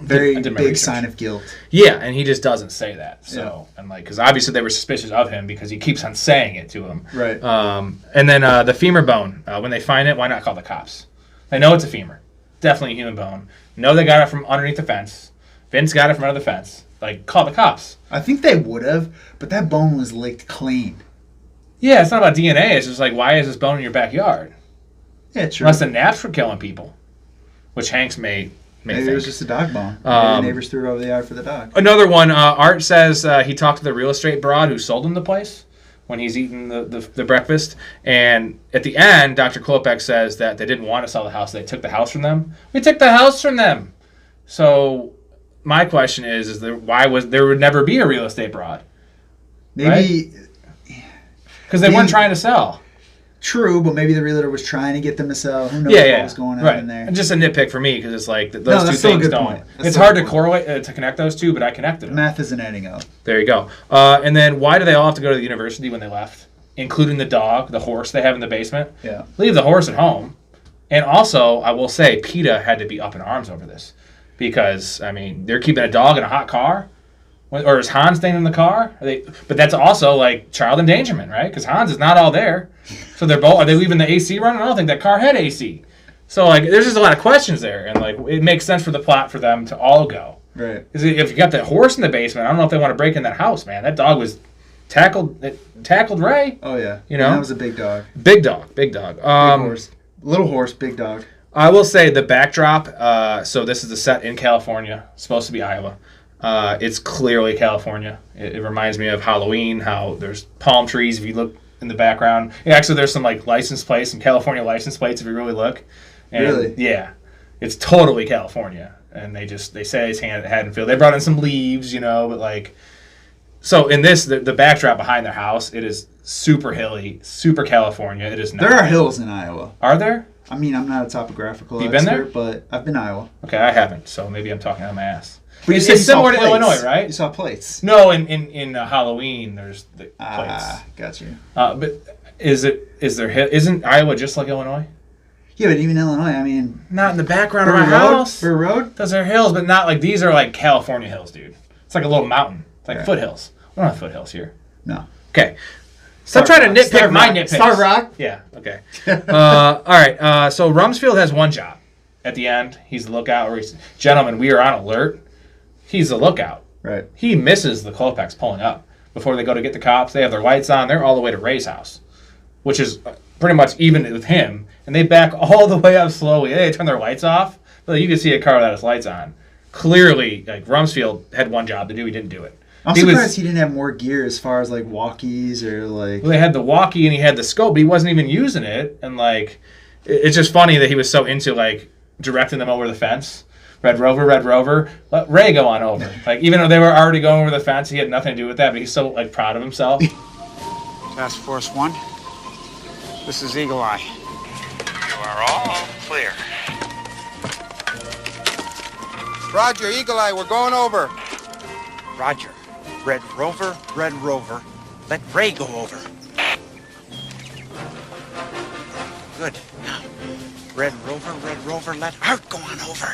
Very big sign of guilt. Yeah, and he just doesn't say that. So and because obviously they were suspicious of him because he keeps on saying it to him. Right. And then the femur bone. When they find it, why not call the cops? They know it's a femur, definitely a human bone. Know they got it from underneath the fence. Vince got it from under the fence. Like, call the cops. I think they would have, but that bone was licked clean. Yeah, it's not about DNA. It's just like, why is this bone in your backyard? Yeah, true. Unless the naps were killing people, which Hanks may Maybe think. it was just a dog bone. Maybe the neighbors threw it over the yard for the dog. Another one, Art says he talked to the real estate broad who sold him the place when he's eating the breakfast. And at the end, Dr. Klopek says that they didn't want to sell the house. They took the house from them. We took the house from them. So my question is why there would never be a real estate broad? Maybe because they weren't trying to sell. True, but maybe the realtor was trying to get them to sell. Who knows what was going on in there? And just a nitpick for me because it's like those two things don't. It's hard to correlate to connect those two, but I connected them. Math isn't adding up. There you go. And then why do they all have to go to the university when they left, including the dog, the horse they have in the basement? Yeah. Leave the horse at home. And also, I will say, PETA had to be up in arms over this because they're keeping a dog in a hot car. Or is Hans staying in the car? But that's also like child endangerment, right? Because Hans is not all there. So are they leaving the AC running? I don't think that car had AC. So there's just a lot of questions there, and it makes sense for the plot for them to all go. Right. Because if you got that horse in the basement, I don't know if they want to break in that house, man. That dog was tackled Ray. Oh yeah. That was a big dog. Big dog. Big horse. Little horse, big dog. I will say the backdrop. So this is the set in California. It's supposed to be Iowa. It's clearly California. It reminds me of Halloween, how there's palm trees if you look in the background. Yeah, actually, there's some license plates, some California license plates if you really look. And, really? Yeah. It's totally California. And they say it's Haddonfield. They brought in some leaves, but so in this, the backdrop behind their house, it is super hilly, super California. It is not. There are hills in Iowa. Are there? I'm not a topographical expert. Been there? But I've been to Iowa. Okay, I haven't, so maybe I'm talking out of my ass. But it's similar to Illinois, right? You saw plates. No, in Halloween there's the plates. Got you. But isn't Iowa just like Illinois? Yeah, but even Illinois, not in the background of my house. Burr Road? Those are hills, but not these are like California hills, dude. It's like a little mountain. It's like foothills. We don't have foothills here. No. Okay. Stop trying to nitpick my nitpicks. Star Rock? Yeah, okay. All right, so Rumsfield has one job. At the end, he's the lookout. Gentlemen, we are on alert. He's the lookout. Right. He misses the Klopeks pulling up. Before they go to get the cops, they have their lights on. They're all the way to Ray's house, which is pretty much even with him. And they back all the way up slowly. They turn their lights off, but you can see a car without its lights on. Clearly, Rumsfield had one job to do. He didn't do it. I'm surprised he didn't have more gear as far as walkies or Well, they had the walkie and he had the scope, but he wasn't even using it. And it's just funny that he was so into directing them over the fence. Red Rover, let Ray go on over. Even though they were already going over the fence, he had nothing to do with that, but he's so proud of himself. Task Force 1. This is Eagle Eye. You are all clear. Roger, Eagle Eye, we're going over. Roger. Red Rover, Red Rover. Let Ray go over. Good. Now, Red Rover, let Art go on over.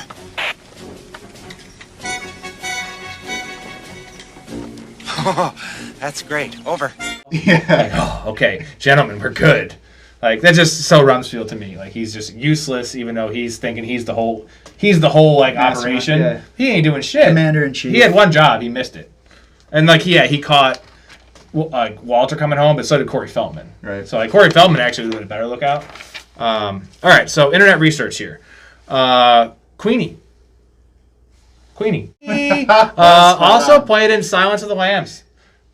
Oh, that's great. Over. Yeah. Like, oh, okay, gentlemen, we're good. Like, that's just so Rumsfield to me. Like, he's just useless, even though he's thinking he's the whole like Master, operation. yeah. He ain't doing shit. Commander-in-Chief. He had one job, he missed it, and like he caught Walter coming home, but so did Corey Feldman. Right. So like Corey Feldman actually did a better lookout. All right, so internet research here. Queenie. Also played in Silence of the Lambs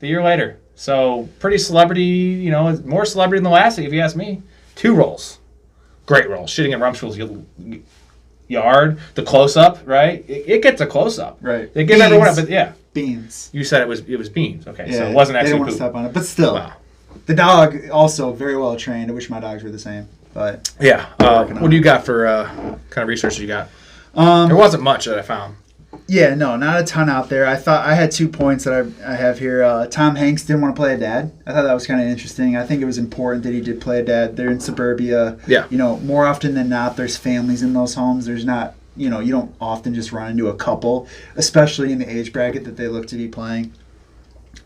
the year later. So pretty celebrity, more celebrity than the last if you ask me. 2 roles. Great roles. Shitting in Rumsfield's yard. The close-up, right? It gets a close-up. Right. They give everyone up, but yeah. Beans. You said it was beans. Okay, Yeah, so it wasn't they actually didn't want to poop. step on it, but still. Wow. The dog also very well trained. I wish my dogs were the same, but Yeah. What do you got for kind of research you got? There wasn't much that I found. Yeah, no, not a ton out there. I thought I had 2 points that I have here. Tom Hanks didn't want to play a dad. I thought that was kind of interesting. I think it was important that he did play a dad. They're in suburbia. Yeah. More often than not, there's families in those homes. There's not, you don't often just run into a couple, especially in the age bracket that they look to be playing.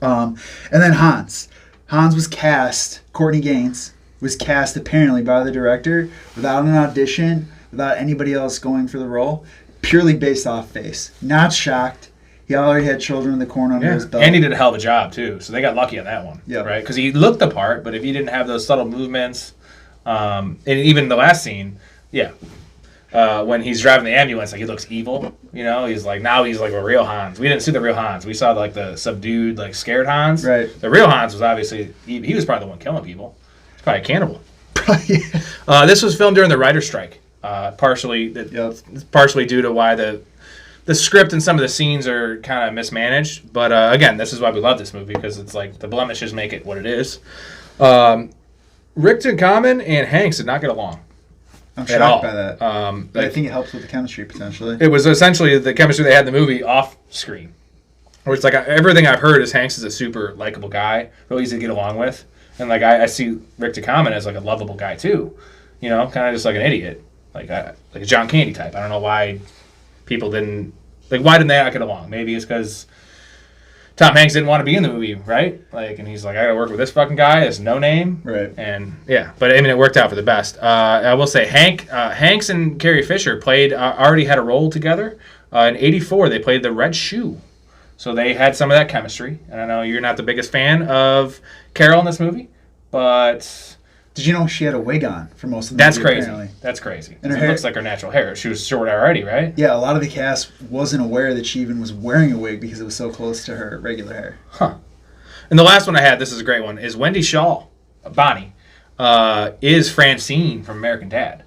And then Hans. Hans was cast, Courtney Gaines was cast apparently by the director without an audition, without anybody else going for the role. Purely based off face. Not shocked. He already had children in the corner under his belt. And he did a hell of a job, too. So they got lucky on that one. Yep. Right? Because he looked the part, but if he didn't have those subtle movements, and even the last scene, when he's driving the ambulance, like he looks evil. He's like a real Hans. We didn't see the real Hans. We saw like the subdued, like scared Hans. Right. The real Hans was obviously, he was probably the one killing people. He's probably a cannibal. This was filmed during the writer's strike. Partially due to why the script and some of the scenes are kind of mismanaged. But again, this is why we love this movie, because it's like the blemishes make it what it is. Richter Common and Hanks did not get along. I'm shocked by that. But I like, think it helps with the chemistry potentially. it was essentially the chemistry they had in the movie off screen. Where it's like everything I've heard is Hanks is a super likable guy, real easy to get along with. And like I see Richter Common as like a lovable guy too. Kind of just like an idiot. Like a John Candy type. I don't know why people didn't... why didn't they not get along? Maybe it's because Tom Hanks didn't want to be in the movie, right? And he's like, I gotta work with this fucking guy, this no name. Right. And, yeah. But, I mean, it worked out for the best. I will say, Hanks and Carrie Fisher already had a role together. In 1984, they played the Red Shoe. So they had some of that chemistry. And I know you're not the biggest fan of Carol in this movie, but... Did you know she had a wig on for most of the That's movie, crazy. apparently? That's crazy. And her it hair looks like her natural hair. She was short already, right? Yeah, a lot of the cast wasn't aware that she even was wearing a wig because it was so close to her regular hair. Huh. And the last one I had, this is a great one, is Wendy Shaw, Bonnie, is Francine from American Dad.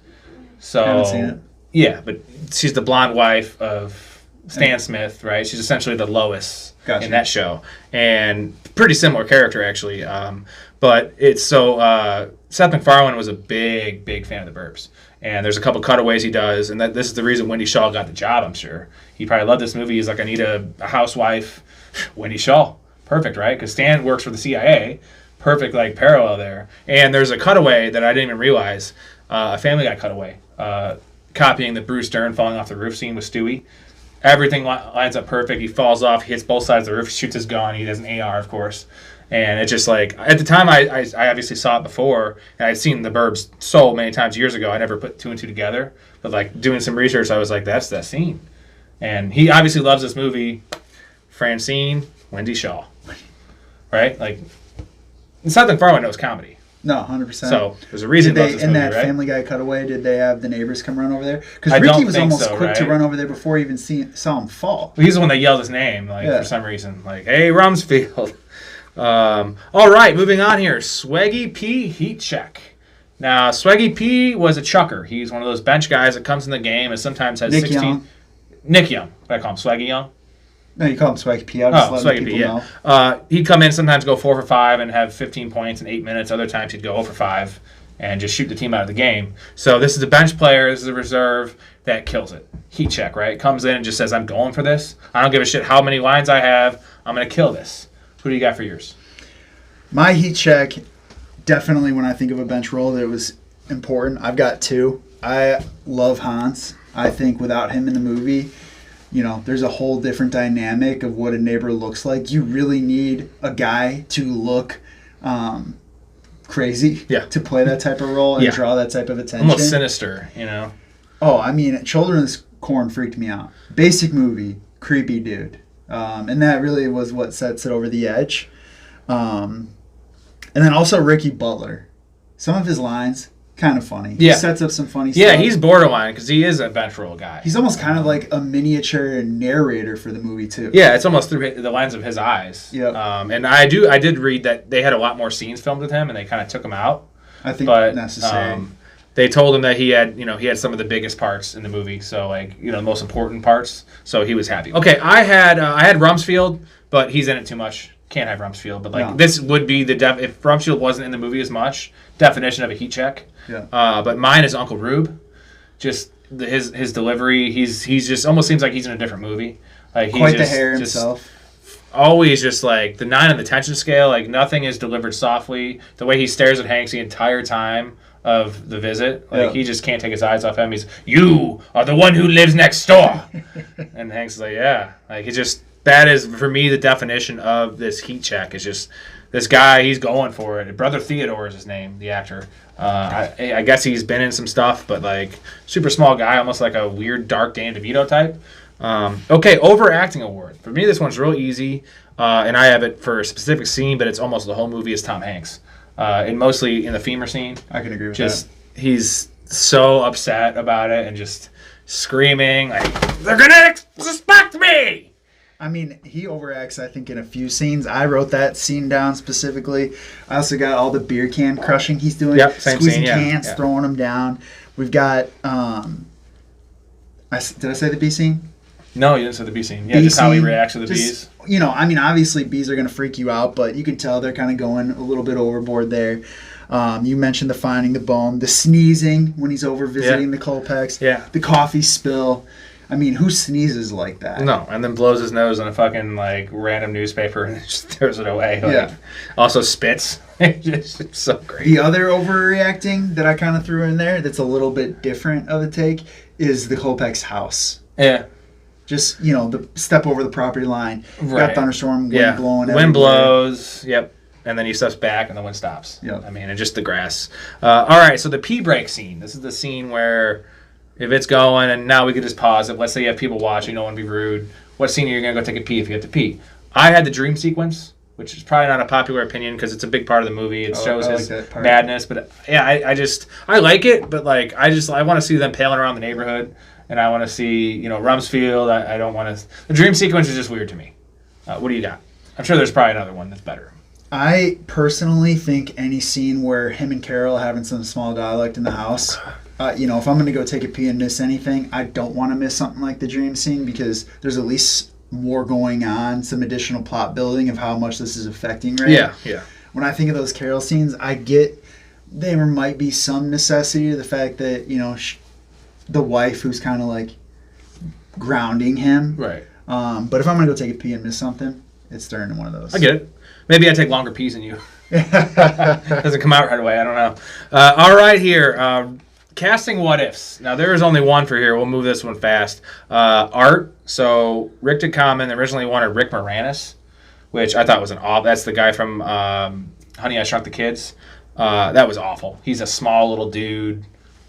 So, Haven't seen it. Yeah, but she's the blonde wife of Stan Smith, right? She's essentially the Lois in that show. And pretty similar character, actually. But it's so... Seth MacFarlane was a big, big fan of the Burbs. And there's a couple cutaways he does, and this is the reason Wendy Shaw got the job, I'm sure. He probably loved this movie. He's like, I need a housewife. Wendy Shaw. Perfect, right? Because Stan works for the CIA. Perfect, parallel there. And there's a cutaway that I didn't even realize, a Family Guy cutaway, copying the Bruce Dern falling off the roof scene with Stewie. Everything lines up perfect. He falls off, he hits both sides of the roof, shoots his gun. He does an AR, of course. And it's just at the time, I obviously saw it before, and I'd seen the Burbs so many times years ago, I never put 2 and 2 together. But doing some research, I was like, that's that scene. And he obviously loves this movie. Francine, Wendy Shaw. Right? It's not that far when it was comedy. No, 100%. So there's a reason did about they, this in movie, that right? Family Guy cutaway, did they have the neighbors come run over there? Because I Ricky don't was think almost so, quick to right? run over there before he even saw him fall. He's the one that yelled his name, Yeah. for some reason. Hey, Rumsfield. All right, moving on here. Swaggy P heat check. Now, Swaggy P was a chucker. He's one of those bench guys that comes in the game and sometimes has Nick 16. Young. Nick Young. What I call him, Swaggy Young. No, you call him Swaggy P. I'll just let people know. He'd come in, sometimes go 4 for 5 and have 15 points in 8 minutes. Other times he'd go 0 for 5 and just shoot the team out of the game. So this is a bench player, this is a reserve that kills it. Heat check, right? Comes in and just says, I'm going for this. I don't give a shit how many lines I have. I'm going to kill this. Who do you got for yours? My heat check, definitely when I think of a bench role that was important, I've got 2. I love Hans. I think without him in the movie, there's a whole different dynamic of what a neighbor looks like. You really need a guy to look crazy to play that type of role and draw that type of attention. Almost sinister, Oh, I mean, Children's Corn freaked me out. Basic movie, creepy dude. And that really was what sets it over the edge. And then also Ricky Butler. Some of his lines, kind of funny. Yeah. He sets up some funny stuff. Yeah, he's borderline because he is a bench role guy. He's almost kind of like a miniature narrator for the movie, too. Yeah, it's almost through the lens of his eyes. Yeah. And I did read that they had a lot more scenes filmed with him and they kind of took him out. I think necessary. They told him that he had some of the biggest parts in the movie, so the most important parts. So he was happy. Okay, I had Rumsfield, but he's in it too much. Can't have Rumsfield, but this would be if Rumsfield wasn't in the movie as much, definition of a heat check. Yeah. But mine is Uncle Rube. Just his delivery, he's just almost seems like he's in a different movie. Like Quite the hair himself. Always just like the 9 on the tension scale. Like nothing is delivered softly. The way he stares at Hanks the entire time of the visit, he just can't take his eyes off him. You are the one who lives next door. And Hanks is like, yeah, like that is for me the definition of this heat check. Is just this guy, he's going for it. Brother Theodore is his name, the actor. I guess he's been in some stuff, but like super small guy, almost like a weird dark Dan DeVito type. Okay, overacting award. For me, this one's real easy, and I have it for a specific scene, but it's almost the whole movie is Tom Hanks. And mostly in the femur scene. I can agree with that. He's so upset about it and just screaming, like, they're going to suspect me! I mean, he overacts, I think, in a few scenes. I wrote that scene down specifically. I also got all the beer can crushing he's doing. Yep, same squeezing scene, cans, throwing them down. We've got, did I say the bee scene? No, you didn't say the bee scene. Yeah, just how he reacts to the bees. Obviously bees are going to freak you out, but you can tell they're kind of going a little bit overboard there. You mentioned the finding the bone, the sneezing when he's over visiting the Colpex, the coffee spill. I mean, who sneezes like that? No, and then blows his nose on a fucking random newspaper and just throws it away. Also spits. It's so great. The other overreacting that I kind of threw in there that's a little bit different of a take is the Colpex house. Yeah. Just, the step over the property line. Right. Got thunderstorm, wind blowing everywhere. Wind blows, yep. And then he steps back and the wind stops. Yep. I mean, and just the grass. All right, so the pee break scene. This is the scene where if it's going and now we could just pause it. Let's say you have people watching, you don't want to be rude. What scene are you going to go take a pee if you have to pee? I had the dream sequence, which is probably not a popular opinion because it's a big part of the movie. It shows his madness. But yeah, I like it, but I want to see them paling around the neighborhood. And I want to see, Rumsfield. I don't want to. The dream sequence is just weird to me. What do you got? I'm sure there's probably another one that's better. I personally think any scene where him and Carol are having some small dialect in the house, if I'm going to go take a pee and miss anything, I don't want to miss something like the dream scene because there's at least more going on, some additional plot building of how much this is affecting Ray. Yeah. When I think of those Carol scenes, I get there might be some necessity to the fact that, the wife who's kind of like grounding him. Right. But if I'm going to go take a pee and miss something, it's during one of those. I get it. Maybe I take longer pees than you. Doesn't come out right away. I don't know. All right, here. Casting what ifs. Now, there is only one for here. We'll move this one fast. Art. So, Rick DeCommon originally wanted Rick Moranis, which I thought was that's the guy from Honey, I Shrunk the Kids. That was awful. He's a small little dude.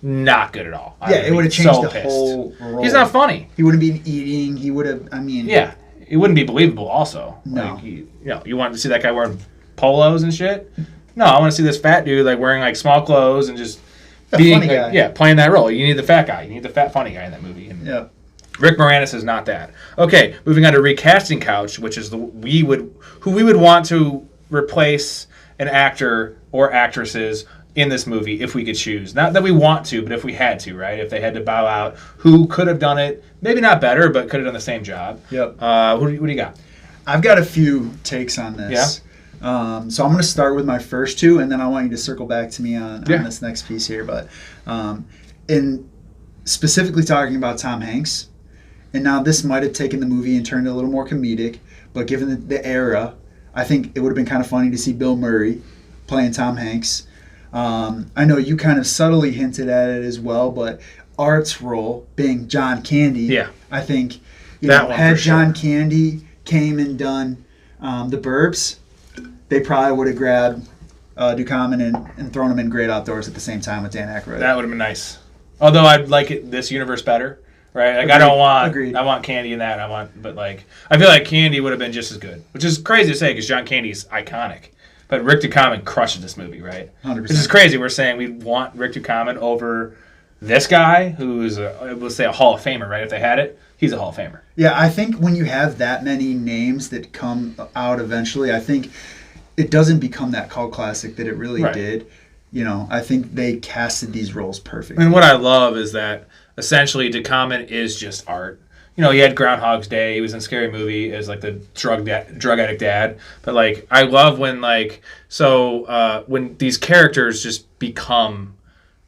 Not good at all. Yeah, it would have changed the whole role. He's not funny. He wouldn't be eating. He would have, Yeah, it wouldn't be believable also. No. You want to see that guy wearing polos and shit? No, I want to see this fat dude wearing small clothes and just being funny guy. Yeah, playing that role. You need the fat guy. You need the fat funny guy in that movie. And yeah. Rick Moranis is not that. Okay, moving on to Recasting Couch, which is who we would want to replace an actor or actresses in this movie if we could choose. Not that we want to, but if we had to, right? If they had to bow out, who could have done it? Maybe not better, but could have done the same job. Yep. What do you got? I've got a few takes on this. Yeah. So I'm going to start with my first two, and then I want you to circle back to me on this next piece here. But in specifically talking about Tom Hanks, and now this might have taken the movie and turned it a little more comedic, but given the era, I think it would have been kind of funny to see Bill Murray playing Tom Hanks. I know you kind of subtly hinted at it as well, but Art's role being John Candy, I think had John Candy came and done the Burbs, they probably would have grabbed Ducommun and thrown him in Great Outdoors at the same time with Dan Aykroyd. That would have been nice. Although I'd like this universe better, right? Like I want Candy in that. But like I feel like Candy would have been just as good, which is crazy to say because John Candy's iconic. But Rick Ducommun crushes this movie, right? 100%. This is crazy. We're saying we want Rick Ducommun over this guy, who's let's say a Hall of Famer, right? If they had it, he's a Hall of Famer. Yeah, I think when you have that many names that come out eventually, I think it doesn't become that cult classic that it really did. I think they casted these roles perfectly. And what I love is that essentially Ducommun is just art. He had Groundhog's Day. He was in Scary Movie as like the drug addict dad. But like I love when when these characters just become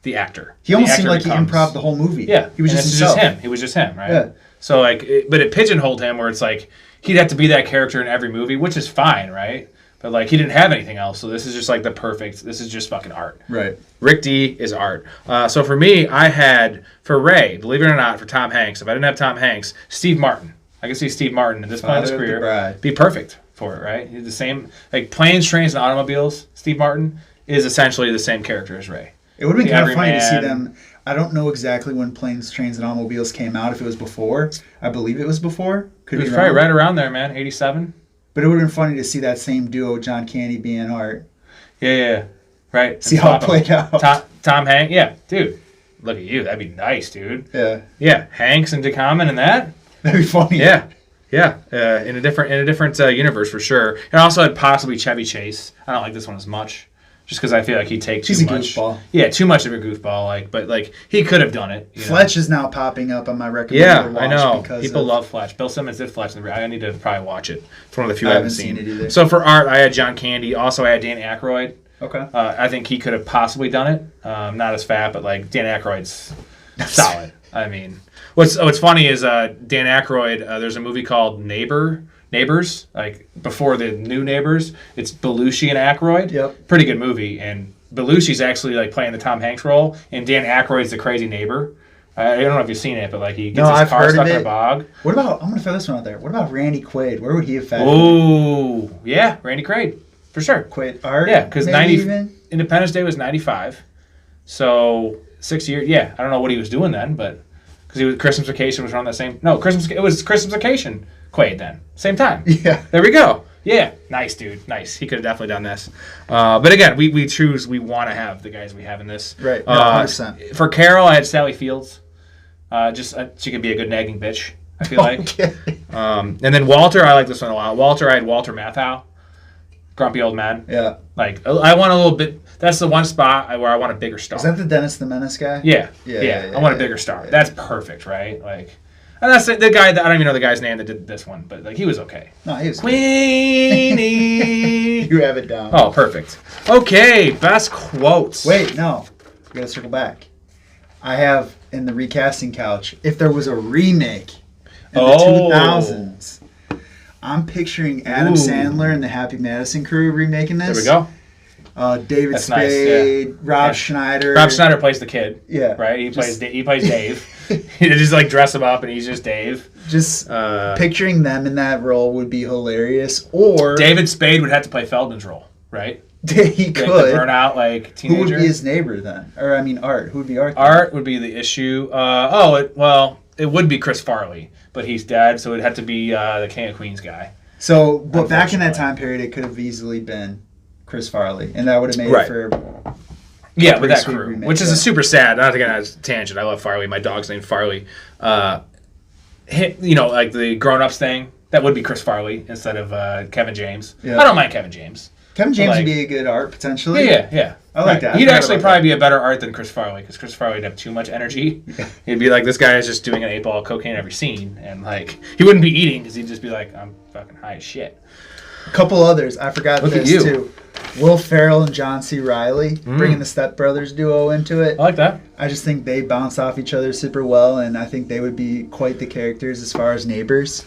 the actor. He almost seemed like he improv the whole movie. Yeah, he was just him. He was just him, right? Yeah. So but it pigeonholed him where it's like he'd have to be that character in every movie, which is fine, right? But like he didn't have anything else, so this is just like this is just fucking art. Right. Rick D is art. So for me, I had for Ray, believe it or not, for Tom Hanks. If I didn't have Tom Hanks, Steve Martin. I could see Steve Martin at this point in his career be perfect for it, right? He's the same like Planes, Trains, and Automobiles. Steve Martin is essentially the same character as Ray. It would have been kind of funny to see them. I don't know exactly when Planes, Trains, and Automobiles came out. If it was before, I believe it was before. It was probably right around there, man. 87. But it would have been funny to see that same duo, John Candy being Art. Yeah. Right. See how it played out. Tom Hanks. Yeah, dude. Look at you. That'd be nice, dude. Yeah. Yeah. Hanks and Ducommun and that. That'd be funny. Yeah. Yeah. In a different universe for sure. And also had possibly Chevy Chase. I don't like this one as much. Just because I feel like he takes too much. He's a goofball. Yeah, too much of a goofball. But he could have done it. Fletch is now popping up on my recommended watch. Yeah, I know. People love Fletch. Bill Simmons did Fletch. I need to probably watch it. It's one of the few I haven't seen it either. So for art, I had John Candy. Also, I had Dan Aykroyd. Okay. I think he could have possibly done it. Not as fat, but like Dan Aykroyd's solid. I mean, what's funny is Dan Aykroyd. There's a movie called Neighbors, like before the new Neighbors. It's Belushi and Aykroyd. Yep. Pretty good movie. And Belushi's actually like playing the Tom Hanks role, and Dan Aykroyd's the crazy neighbor. I don't know if you've seen it, but like he gets his car stuck in a bog. What about? I'm gonna throw this one out there. What about Randy Quaid? Where would he have fit? Oh, yeah, Randy Quaid for sure. Quaid art. Yeah, because Independence Day was 95, so 6 years. Yeah, I don't know what he was doing then, but because Christmas Vacation was around that same. No, it was Christmas Vacation. Quaid then. Same time. Yeah. There we go. Yeah. Nice, dude. Nice. He could have definitely done this. But again, we want to have the guys we have in this. Right. 100%. For Carol, I had Sally Fields. She could be a good nagging bitch, I feel like. Okay. And then Walter, I like this one a lot. Walter, I had Walter Matthau. Grumpy old man. Yeah. Like, I want a little bit. That's the one spot where I want a bigger star. Is that the Dennis the Menace guy? Yeah. I want a bigger star. That's perfect, right? Like. And that's the guy that I don't even know the guy's name that did this one, but like he was okay. No, he was Queenie. You have it down. Oh, perfect. Okay, best quotes. Wait, no, we gotta circle back. I have in the recasting couch. If there was a remake in the 2000s, I'm picturing Adam Sandler and the Happy Madison crew remaking this. There we go. David Spade, Rob Schneider. Rob Schneider plays the kid. Yeah, right. He plays Dave. You just like dress him up and he's just Dave. Just picturing them in that role would be hilarious. Or David Spade would have to play Feldman's role, right? He could. Like the burnout like teenager. Who would be his neighbor then? Or I mean, Art. Who would be Art? Art would be the issue. It would be Chris Farley, but he's dead, so it'd have to be the King of Queens guy. So, but back in that time period, it could have easily been Chris Farley, and that would have made it for. Yeah, with that crew, remake, which is a super sad. Not to get on a tangent. I love Farley. My dog's named Farley. Like the Grown Ups thing. That would be Chris Farley instead of Kevin James. Yeah. I don't mind Kevin James. Kevin James like, would be a good art potentially. Yeah. I like that. He'd actually probably be a better art than Chris Farley because Chris Farley would have too much energy. He'd be like, this guy is just doing an 8-ball of cocaine every scene, and like he wouldn't be eating because he'd just be like, I'm fucking high as shit. A couple others I forgot Look this at you. too. Will Ferrell and John C. Reilly bringing the Step Brothers duo into it. I like that. I just think they bounce off each other super well, and I think they would be quite the characters as far as neighbors.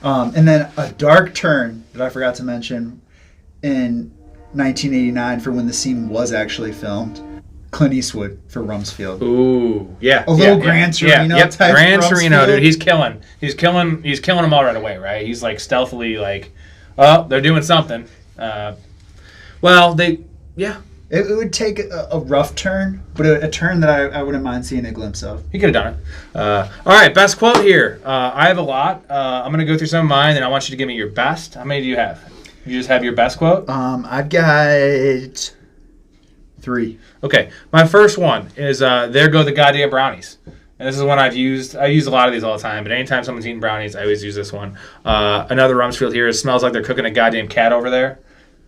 And then a dark turn that I forgot to mention in 1989 for when the scene was actually filmed. Clint Eastwood for Rumsfield. Ooh, yeah. A little Gran Torino type. Gran Torino, Rumsfield. dude. He's killing them all right away, right? He's like stealthily like, oh, they're doing something. It would take a rough turn, but a turn that I wouldn't mind seeing a glimpse of. He could have done it. All right, best quote here. I have a lot. I'm going to go through some of mine, and I want you to give me your best. How many do you have? You just have your best quote? I've got 3. Okay, my first one is there go the goddamn brownies. And this is one I've used. I use a lot of these all the time, but anytime someone's eating brownies, I always use this one. Another Rumsfield here. It smells like they're cooking a goddamn cat over there.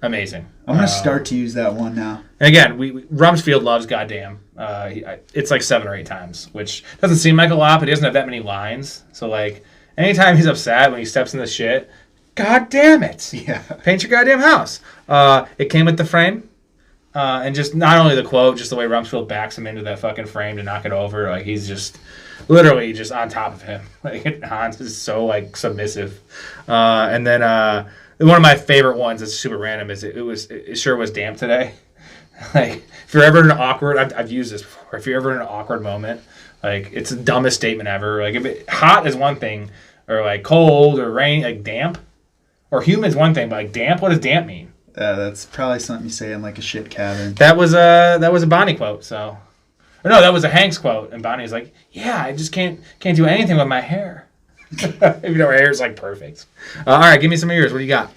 Amazing. I'm going to start to use that one now. And again, Rumsfield loves goddamn. It's like 7 or 8 times, which doesn't seem like a lot, but he doesn't have that many lines. So, like, anytime he's upset when he steps in the shit, God damn it. Yeah. Paint your goddamn house. It came with the frame. And just not only the quote, just the way Rumsfield backs him into that fucking frame to knock it over. Like, he's just literally just on top of him. Like, Hans is so, like, submissive. And then one of my favorite ones that's super random is it sure was damp today. Like, if you're ever in an awkward, I've used this before. If you're ever in an awkward moment, like, it's the dumbest statement ever. Like, if hot is one thing, or like cold or rain, like damp, or humid is one thing, but like damp, what does damp mean? That's probably something you say in like a shit cabin. That was a Bonnie quote. So, or no, that was a Hanks quote, and Bonnie's like, "Yeah, I just can't do anything with my hair." Even though her hair is like perfect. All right, give me some of yours. What do you got?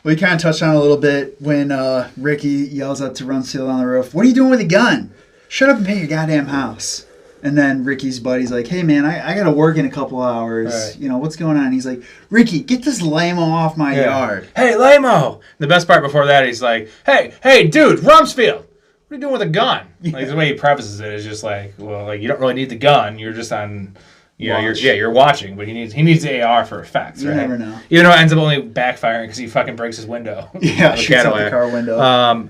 We kind of touched on it a little bit when Ricky yells up to Rumsfield on the roof, "What are you doing with a gun? Shut up and paint your goddamn house." And then Ricky's buddy's like, "Hey man, I gotta work in a couple hours. Right. You know, what's going on?" And he's like, "Ricky, get this lame-o off my yard." Hey, lame-o! The best part before that, he's like, hey, dude, Rumsfield, what are you doing with a gun? Yeah. Like, the way he prefaces it is just like, well, like, you don't really need the gun. You're just on, you're watching, but he needs the AR for effects, right? You never know. Even though it ends up only backfiring because he fucking breaks his window. Yeah, shoots out the car window.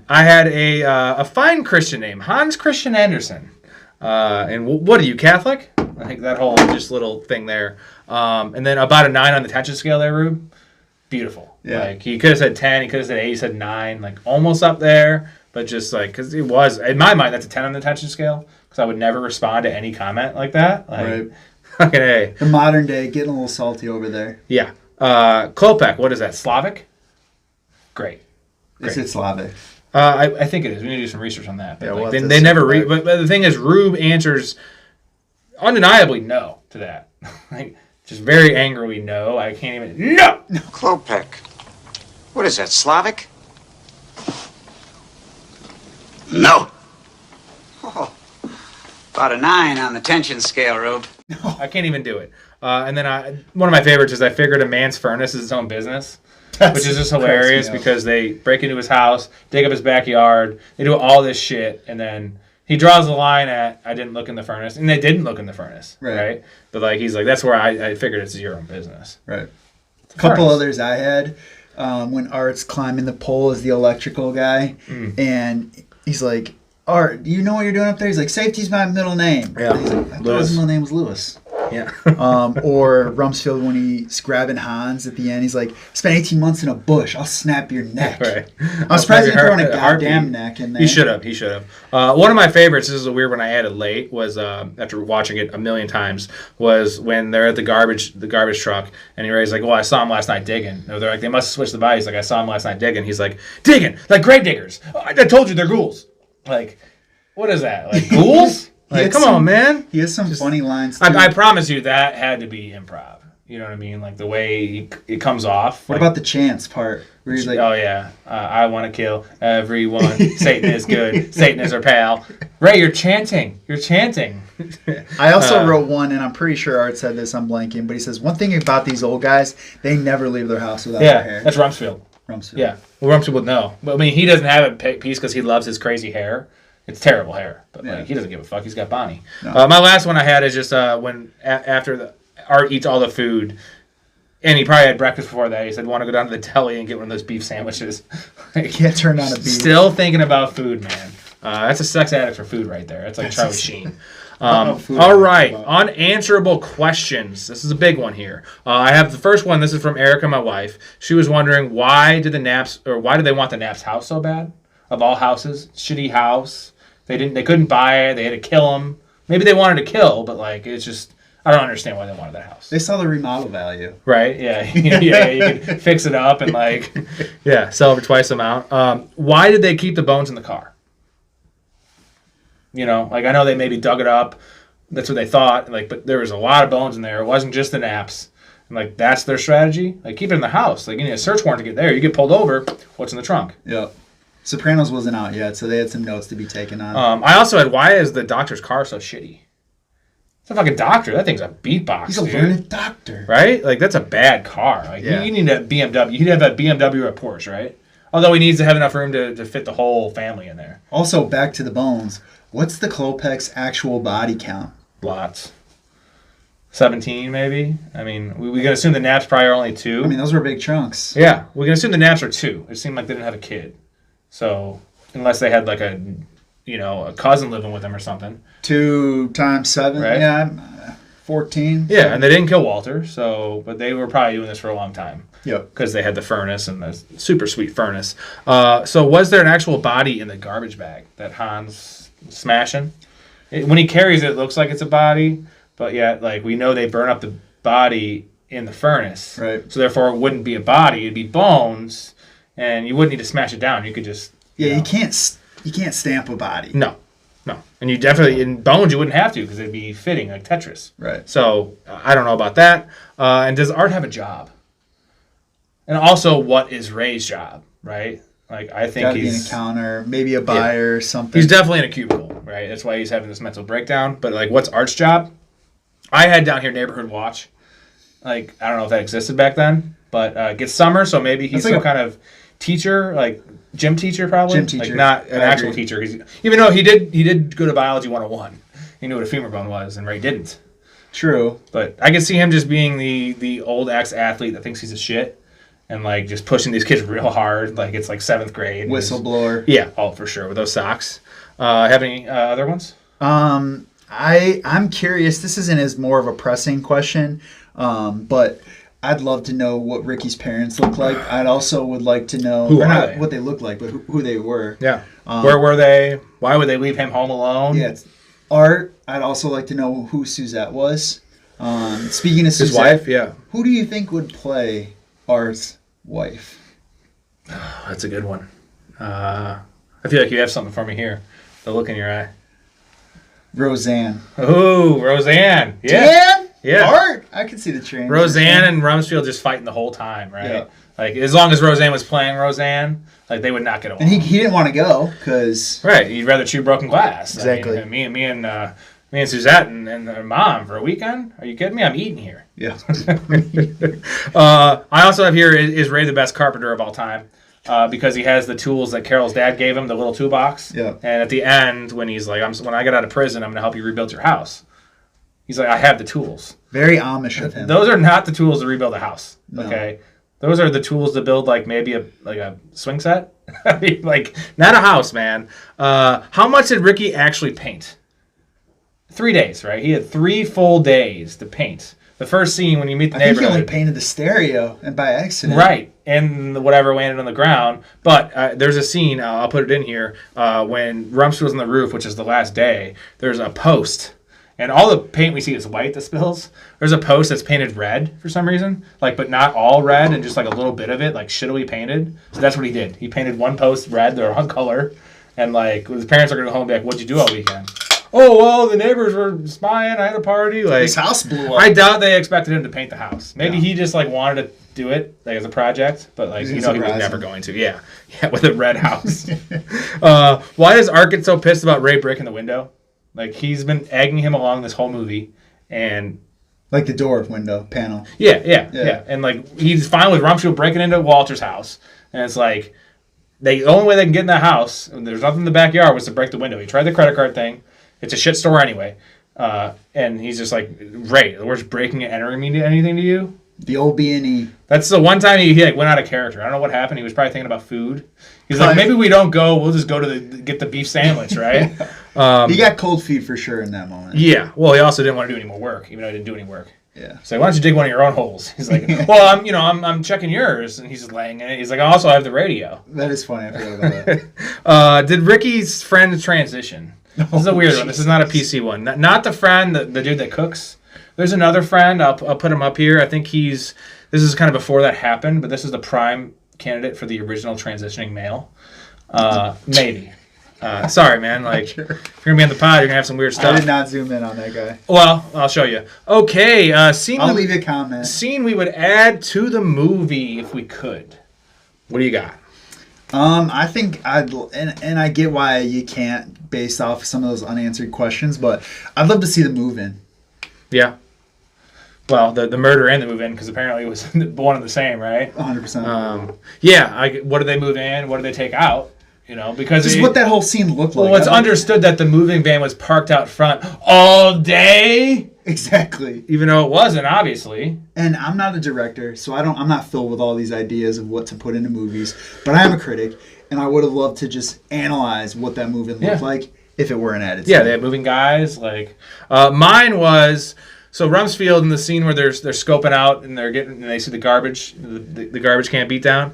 I had a fine Christian name, Hans Christian Andersen. And what are you, Catholic? Like that whole just little thing there. And then about a 9 on the attention scale there, Rube. Beautiful. Yeah. Like he could have said 10, he could have said 8, he said 9, like almost up there, but just like because it was in my mind that's a 10 on the attention scale because I would never respond to any comment like that. Like, right. Fucking A. The modern day getting a little salty over there. Yeah. Klopek, what is that? Slavic? Great. Is it Slavic? I think it is. We need to do some research on that. But yeah, like, they never read. But the thing is, Rube answers undeniably no to that. Like, just very angrily no. I can't even. No! Klopek. What is that, Slavic? No. Oh, about a 9 on the tension scale, Rube. I can't even do it. And then one of my favorites is I figured a man's furnace is his own business. Which is just hilarious because they break into his house, dig up his backyard, they do all this shit, and then he draws the line at, I didn't look in the furnace, and they didn't look in the furnace, right? But like he's like, that's where I figured it's your own business. Right. A couple others I had, when Art's climbing the pole as the electrical guy, and he's like, "Art, do you know what you're doing up there?" He's like, "Safety's my middle name." Yeah. He's like, "I thought his middle name was Lewis." Yeah. Or Rumsfield when he's grabbing Hans at the end, he's like, "Spent 18 months in a bush. I'll snap your neck." Right. I'm surprised he throwing a goddamn neck in there. He should have. One of my favorites, this is a weird one I added late, was after watching it a million times, was when they're at the garbage truck, and he's like, "Well, I saw him last night digging." No, they're like, "They must have switched the bodies." Like, "I saw him last night digging." He's like, "Digging like grave diggers. I told you they're ghouls." Like, what is that? Like ghouls? Like, come on, man. He has some funny lines, too. I promise you that had to be improv. You know what I mean? Like, the way it comes off. What about the chance part? Where he's like, "Oh, yeah. I want to kill everyone. Satan is good. Satan is our pal." Ray, you're chanting. I also wrote one, and I'm pretty sure Art said this, I'm blanking, but he says, one thing about these old guys, they never leave their house without their hair. That's Rumsfield. Rumsfield. Yeah, well, Rumsfield would know. But I mean, he doesn't have a piece because he loves his crazy hair. It's terrible hair, but like, he doesn't give a fuck. He's got Bonnie. No. My last one I had is just when after Art eats all the food, and he probably had breakfast before that. He said, "Want to go down to the deli and get one of those beef sandwiches." Can't turn down a beef. Still thinking about food, man. That's a sex addict for food right there. That's like Charlie Sheen. All right, unanswerable questions. This is a big one here. I have the first one. This is from Erica, my wife. She was wondering why did they want the Knapp's house so bad? Of all houses, shitty house. They couldn't buy it. They had to kill him. Maybe they wanted to kill, but like it's just I don't understand why they wanted that house. They saw the remodel value. Right? Yeah. Yeah. You could fix it up and like sell it for twice the amount. Why did they keep the bones in the car? You know, like I know they maybe dug it up. That's what they thought. Like, but there was a lot of bones in there. It wasn't just the Knapps. And like that's their strategy. Like keep it in the house. Like you need a search warrant to get there. You get pulled over. What's in the trunk? Yep. Sopranos wasn't out yet, so they had some notes to be taken on. I also had why is the doctor's car so shitty? It's a fucking doctor. That thing's a beatbox. He's a learned doctor, right? Like that's a bad car. Like you need a BMW. He'd have a BMW or a Porsche, right? Although he needs to have enough room to fit the whole family in there. Also, back to the bones. What's the Klopek's actual body count? Lots. 17, maybe. I mean, we can assume the Knapps probably are only 2. I mean, those were big chunks. Yeah, we can assume the Knapps are 2. It seemed like they didn't have a kid. So, unless they had like a cousin living with them or something. 2 times 7, right? Yeah, 14. Yeah, and they didn't kill Walter, but they were probably doing this for a long time. Yep. Because they had the furnace and the super sweet furnace. So, was there an actual body in the garbage bag that Hans smashing? When he carries it, it looks like it's a body, but yet, like, we know they burn up the body in the furnace. Right. So, therefore, it wouldn't be a body. It'd be bones, and you wouldn't need to smash it down. You could just... You can't stamp a body. No. And you definitely, in bones, you wouldn't have to because it'd be fitting, like Tetris. Right. So, I don't know about that. And does Art have a job? And also, what is Ray's job, right? Like, I think Gotta be an accountant, maybe a buyer or something. He's definitely in a cubicle, right? That's why he's having this mental breakdown. But, like, what's Art's job? I had down here Neighborhood Watch. Like, I don't know if that existed back then. But it's summer, so maybe he's some kind of teacher, like gym teacher probably. Gym teacher. Like, not an actual teacher. Even though he did go to Biology 101. He knew what a femur bone was, and Ray didn't. True. But I could see him just being the old ex-athlete that thinks he's a shit. And, like, just pushing these kids real hard. Like, it's, like, 7th grade. Whistleblower. Yeah, for sure, with those socks. Have any other ones? I'm curious. This isn't as more of a pressing question, but I'd love to know what Ricky's parents look like. I'd also would like to know... not what they look like, but who they were. Yeah. Where were they? Why would they leave him home alone? Yeah. Art, I'd also like to know who Suzette was. Speaking of Suzette... His wife, yeah. Who do you think would play Art's wife? Oh, that's a good one. I feel like you have something for me here. The look in your eye. Roseanne. Oh, Roseanne. Yeah. Dan? Yeah. Art? I can see the train. Roseanne and Rumsfield just fighting the whole time, right? Yeah. Like, as long as Roseanne was playing Roseanne, like, they would not get along. And he didn't want to go, because... Right. He'd rather chew broken glass. Exactly. I mean, me and Suzette and their mom for a weekend? Are you kidding me? I'm eating here. Yeah. I also have here, is Ray the best carpenter of all time? Because he has the tools that Carol's dad gave him, the little toolbox. Yeah. And at the end, when he's like, when I get out of prison, I'm going to help you rebuild your house. He's like, I have the tools. Very Amish of him. Those are not the tools to rebuild a house. No. Okay? Those are the tools to build, like, maybe a swing set. I mean, like, not a house, man. How much did Ricky actually paint? 3 days, right? He had 3 full days to paint. The first scene when you meet the neighborhood. I think he only painted the stereo, and by accident. Right, and whatever landed on the ground. But there's a scene, I'll put it in here, when Rumsfield was on the roof, which is the last day, there's a post. And all the paint we see is white that spills. There's a post that's painted red for some reason, but not all red, and just like a little bit of it, like shittily painted. So that's what he did. He painted one post red, the wrong color, and like his parents are going to go home and be like, "What'd you do all weekend?" Oh, well, the neighbors were spying. I had a party. Like, his house blew up. I doubt they expected him to paint the house. Maybe he just like wanted to do it like as a project, but like he was never going to. Yeah, with a red house. Why does Art get so pissed about Ray breaking the window? Like, he's been egging him along this whole movie, and like the door window panel. Yeah. And like he's fine with Rumsfield breaking into Walter's house. And it's like, the only way they can get in that house, and there's nothing in the backyard, was to break the window. He tried the credit card thing. It's a shit store anyway. And he's just like, Ray, the words breaking and entering mean anything to you? The old B&E. That's the one time he like went out of character. I don't know what happened. He was probably thinking about food. He's like, maybe we don't go. We'll just go to get the beef sandwich, right? He got cold feet for sure in that moment. Yeah. Well, he also didn't want to do any more work, even though he didn't do any work. Yeah. So why don't you dig one of your own holes? He's like, well, I'm checking yours, and he's just laying in it. He's like, I also have the radio. That is funny. I forgot about that. Did Ricky's friend transition? This is a weird one. This is not a PC one. Not the friend, the dude that cooks. There's another friend. I'll put him up here. I think this is kind of before that happened, but this is the prime candidate for the original transitioning male. Maybe. Sorry, man. Like, if you're gonna be on the pod, you're gonna have some weird stuff. I did not zoom in on that guy. Well, I'll show you. Okay, I'll leave you a comment. Scene we would add to the movie if we could. What do you got? I think and I get why you can't based off some of those unanswered questions, but I'd love to see the move-in. Yeah. Well, the murder and the move-in, because apparently it was one and the same, right? 100%. Yeah. What do they move in? What do they take out? You know, because just what that whole scene looked like. Well, it's understood that the moving van was parked out front all day. Exactly. Even though it wasn't, obviously. And I'm not a director, so I'm not filled with all these ideas of what to put into movies. But I am a critic, and I would have loved to just analyze what that movie looked like if it were an added scene. Yeah, they had moving guys. Like mine was. So Rumsfield in the scene where they're scoping out and they see the garbage, the garbage can beat down,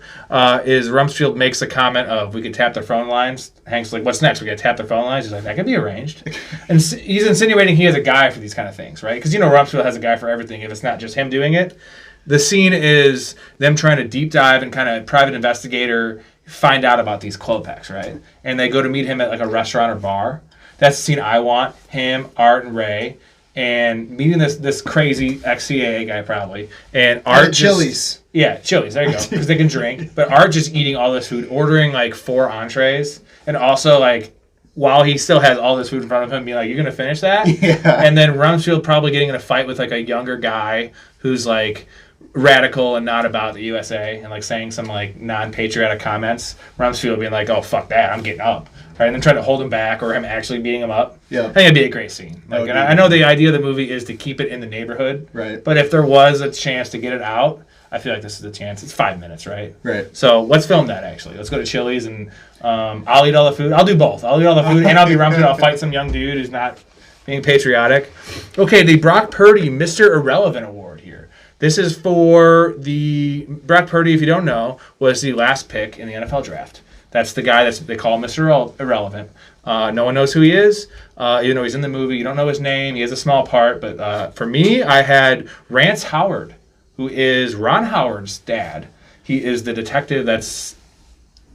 is Rumsfield makes a comment of, we could tap their phone lines. Hank's like, what's next? We got to tap their phone lines? He's like, that could be arranged. And he's insinuating he has a guy for these kind of things, right? Because Rumsfield has a guy for everything if it's not just him doing it. The scene is them trying to deep dive and kind of private investigator find out about these Klopeks, right? And they go to meet him at like a restaurant or bar. That's the scene I want. Him, Art, and Ray. And meeting this crazy ex-CIA guy probably, and Art Chili's. Yeah, Chili's. There you go, because they can drink. But Art just eating all this food, ordering like 4 entrees, and also like while he still has all this food in front of him, being like, "You're gonna finish that?" Yeah. And then Rumsfield probably getting in a fight with like a younger guy who's like radical and not about the USA, and like saying some like non-patriotic comments. Rumsfield being like, "Oh fuck that, I'm getting up." Right, and then trying to hold him back, or him actually beating him up. Yeah, I think it'd be a great scene. Like, and I know the idea of the movie is to keep it in the neighborhood. Right. But if there was a chance to get it out, I feel like this is the chance. It's 5 minutes, right? Right. So let's film that actually. Let's go to Chili's and I'll eat all the food. I'll do both. I'll eat all the food and I'll be Rumsfield. I'll fight some young dude who's not being patriotic. Okay, the Brock Purdy Mr. Irrelevant Award here. This is for the Brock Purdy. If you don't know, was the last pick in the NFL draft. That's the guy they call Mr. Irrelevant. No one knows who he is. Even though he's in the movie, you don't know his name. He has a small part. But for me, I had Rance Howard, who is Ron Howard's dad. He is the detective that's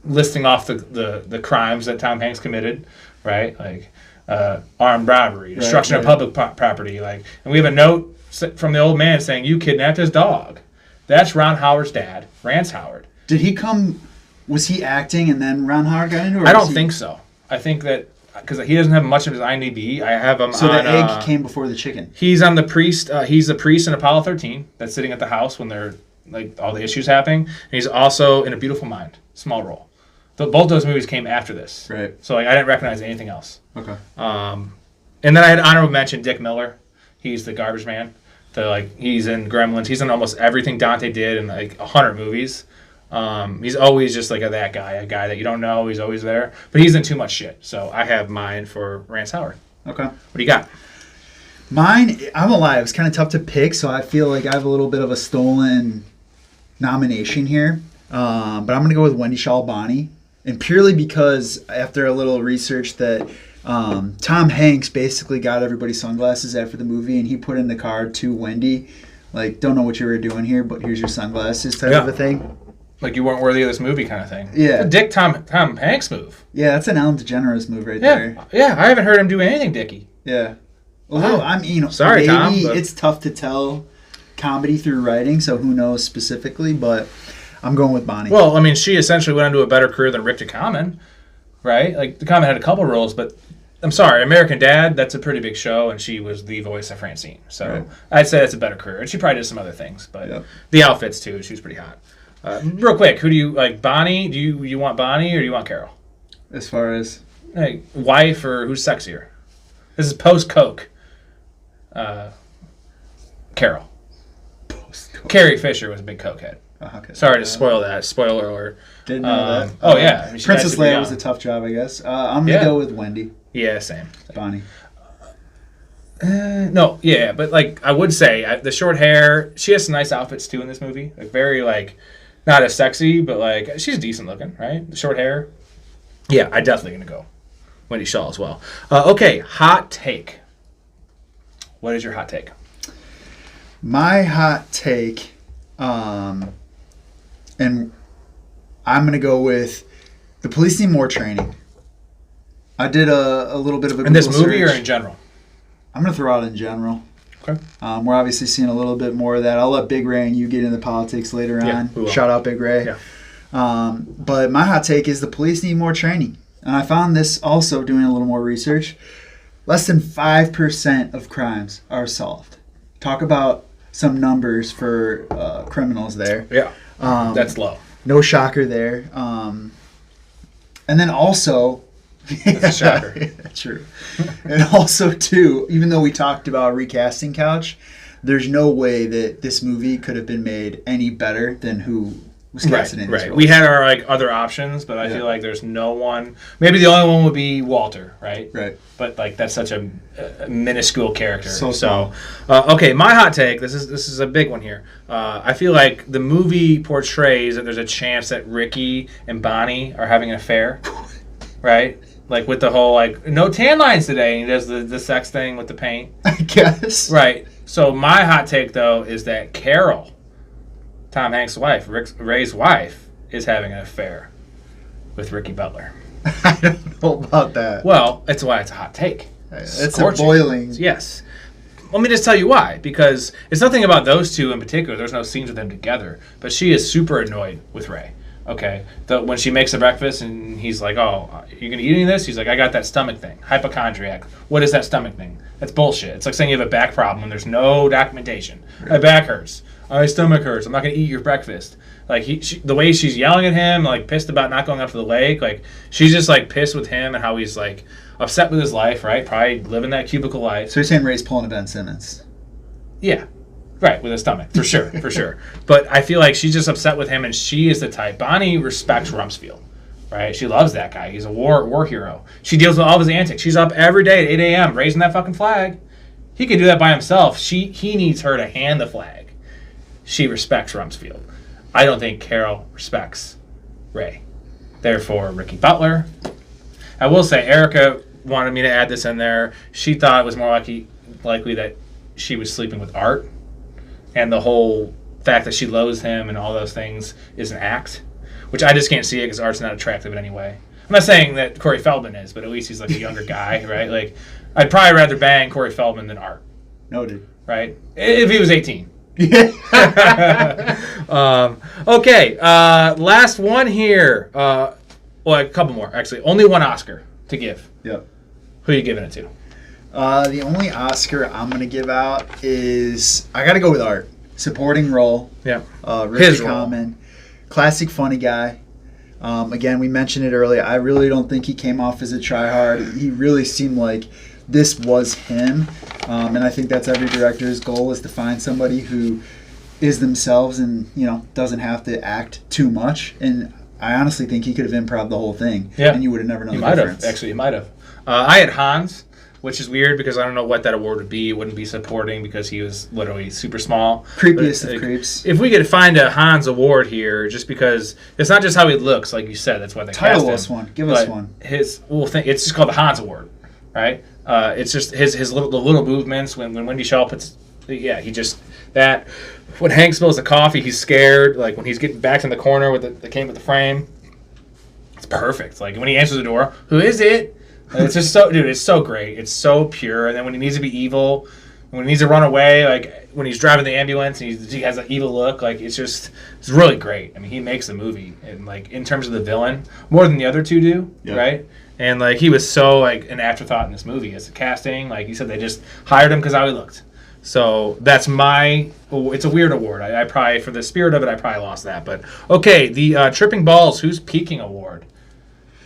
listing off the crimes that Tom Hanks committed, right? Like armed robbery, destruction of public property. Like, and we have a note from the old man saying, "You kidnapped his dog." That's Ron Howard's dad, Rance Howard. Did he come? Was he acting and then Ron Howard got into it? I don't think so. I think that because he doesn't have much of his IMDb, I have him. So on, the egg came before the chicken. He's on the priest. He's the priest in Apollo 13 that's sitting at the house when they're like all the issues happening. And he's also in A Beautiful Mind, small role. Both those movies came after this, right? So like I didn't recognize anything else. Okay. And then I had honorable mention Dick Miller. He's the garbage man. He's in Gremlins. He's in almost everything Dante did in like 100 movies. He's always just like that guy, a guy that you don't know. He's always there, but he's in too much shit. So I have mine for Rance Howard. Okay. What do you got? Mine, I'm gonna lie, it was kind of tough to pick, so I feel like I have a little bit of a stolen nomination here. But I'm gonna go with Wendy Shalbani, and purely because after a little research that Tom Hanks basically got everybody sunglasses after the movie, and he put in the card to Wendy, like, don't know what you were doing here, but here's your sunglasses type of a thing. Like you weren't worthy of this movie kind of thing. Yeah. It's a Dick Tom Hanks move. Yeah, that's an Ellen DeGeneres move right there. Yeah, I haven't heard him do anything Dickie. Yeah. Although, I mean, sorry, maybe Tom, but it's tough to tell comedy through writing, so who knows specifically, but I'm going with Bonnie. Well, I mean, she essentially went on to a better career than Rick DeCommon, right? Like, DeCommon had a couple roles, but I'm sorry, American Dad, that's a pretty big show, and she was the voice of Francine. So I'd say that's a better career. And she probably did some other things, but the outfits, too, she was pretty hot. Real quick, who do you like? Bonnie? Do you want Bonnie or do you want Carol? As far as Like wife or who's sexier? This is post Coke. Carol. Carrie Fisher was a big cokehead. Okay. Sorry to spoil that. Spoiler alert. Didn't know that. Oh yeah, I mean, Princess Leia was a tough job, I guess. I'm gonna go with Wendy. Yeah, same. Bonnie. No, yeah, but like I would say the short hair. She has some nice outfits too in this movie. Like very like not as sexy, but like she's decent looking, right? The short hair. Yeah, I definitely gonna go Wendy Shaw as well. Okay, hot take. What is your hot take? My hot take, and I'm going to go with the police need more training. I did a little bit of a In this Google movie search. or in general? I'm going to throw out in general. Okay. We're obviously seeing a little bit more of that. I'll let Big Ray and you get into politics later on. We will. Shout out Big Ray. Yeah. But my hot take is the police need more training. And I found this also doing a little more research. Less than 5% of crimes are solved. Talk about some numbers for criminals there. Yeah. That's low. No shocker there. And then also... That's a shocker. True. And also, too, even though we talked about recasting Couch, there's no way that this movie could have been made any better than who was casted in this role. We had our like other options, but I feel like there's no one. Maybe the only one would be Walter, right? Right. But like that's such a minuscule character. So small. Okay, my hot take. This is a big one here. I feel like the movie portrays that there's a chance that Ricky and Bonnie are having an affair, right? Like with the whole like no tan lines today, and he does the sex thing with the paint. I guess. Right. So my hot take though is that Carol, Tom Hanks' wife, Ray's wife, is having an affair with Ricky Butler. I don't know about that. Well, that's why it's a hot take. It's a boiling. Yes. Let me just tell you why. Because it's nothing about those two in particular. There's no scenes with them together. But she is super annoyed with Ray. Okay? When she makes the breakfast and he's like, oh, you going to eat any of this? He's like, I got that stomach thing. Hypochondriac. What is that stomach thing? That's bullshit. It's like saying you have a back problem when there's no documentation. My back hurts. My stomach hurts. I'm not going to eat your breakfast. Like the way she's yelling at him, like pissed about not going up to the lake, like she's just like pissed with him and how he's like upset with his life, right? Probably living that cubicle life. So you're saying Ray's pulling a Ben Simmons? Yeah, right, with his stomach, for sure, for sure. But I feel like she's just upset with him, and she is the type. Bonnie respects Rumsfield, right? She loves that guy. He's a war hero. She deals with all of his antics. She's up every day at 8 a.m. raising that fucking flag. He could do that by himself. He needs her to hand the flag. She respects Rumsfield. I don't think Carol respects Ray. Therefore, Ricky Butler. I will say, Erica wanted me to add this in there. She thought it was more likely that she was sleeping with Art, and the whole fact that she loathes him and all those things is an act, which I just can't see it because Art's not attractive in any way. I'm not saying that Corey Feldman is, but at least he's like a younger guy, right? Like, I'd probably rather bang Corey Feldman than Art. Noted. Right? If he was 18. Okay, last one here. Well, a couple more, actually. Only one Oscar to give. Yep. Who are you giving it to? The only Oscar I'm going to give out is... I got to go with Art. Supporting role. Yeah. Richard Common. Classic funny guy. Again, we mentioned it earlier. I really don't think he came off as a tryhard. He really seemed like this was him. And I think that's every director's goal, is to find somebody who is themselves and, doesn't have to act too much. And I honestly think he could have improv the whole thing. Yeah. And you would have never known the difference. He might have. Actually, he might have. I had Hans, which is weird because I don't know what that award would be. It wouldn't be supporting because he was literally super small. Creepiest of creeps. If we could find a Hans award here, just because it's not just how he looks, like you said, that's why they cast him. Title us one. Give us one. It's just called the Hans Award, right? It's just his little movements when Wendy Shaw puts, he just that. When Hank spills the coffee, he's scared. Like when he's getting back in the corner with the with the frame, it's perfect. Like when he answers the door, who is it? It's just so, dude. It's so great. It's so pure. And then when he needs to be evil, when he needs to run away, like when he's driving the ambulance and he has that evil look, like it's really great. I mean, he makes the movie, and like in terms of the villain, more than the other two do, right? And like he was so like an afterthought in this movie as a casting. Like you said, they just hired him because how he looked. So that's it's a weird award. I probably, for the spirit of it, I probably lost that. But okay, the Tripping Balls Who's Peaking Award.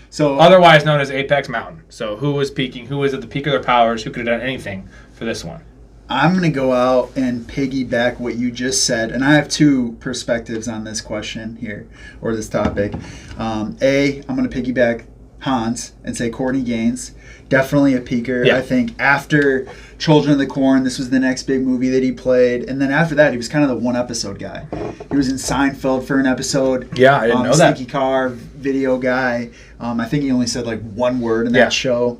So otherwise known as Apex Mountain. So who was peaking? Who was at the peak of their powers? Who could have done anything for this one? I'm going to go out and piggyback what you just said. And I have two perspectives on this question here, or this topic. I'm going to piggyback Hans and say Courtney Gaines. Definitely a peaker. Yeah. I think after Children of the Corn, this was the next big movie that he played. And then after that, he was kind of the one-episode guy. He was in Seinfeld for an episode. Yeah, I didn't know that. Sneaky Car video guy. I think he only said like one word in that show.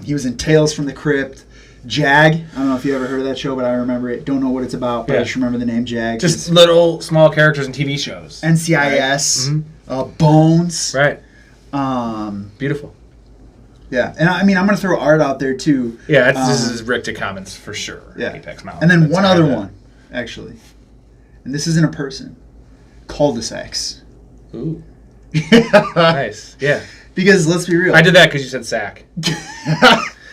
He was in Tales from the Crypt. Jag. I don't know if you ever heard of that show, but I remember it. Don't know what it's about, but I just remember the name Jag. Just little small characters in TV shows. NCIS. Right? Bones. Right. Beautiful. Yeah, and I mean, I'm going to throw art out there too. Yeah, this is Rick to comments for sure. Yeah. Apex Mountain. And then one other one, actually. And this isn't a person. Cul-de-sacs. Ooh. Nice. Yeah. Because let's be real. I did that because you said sack.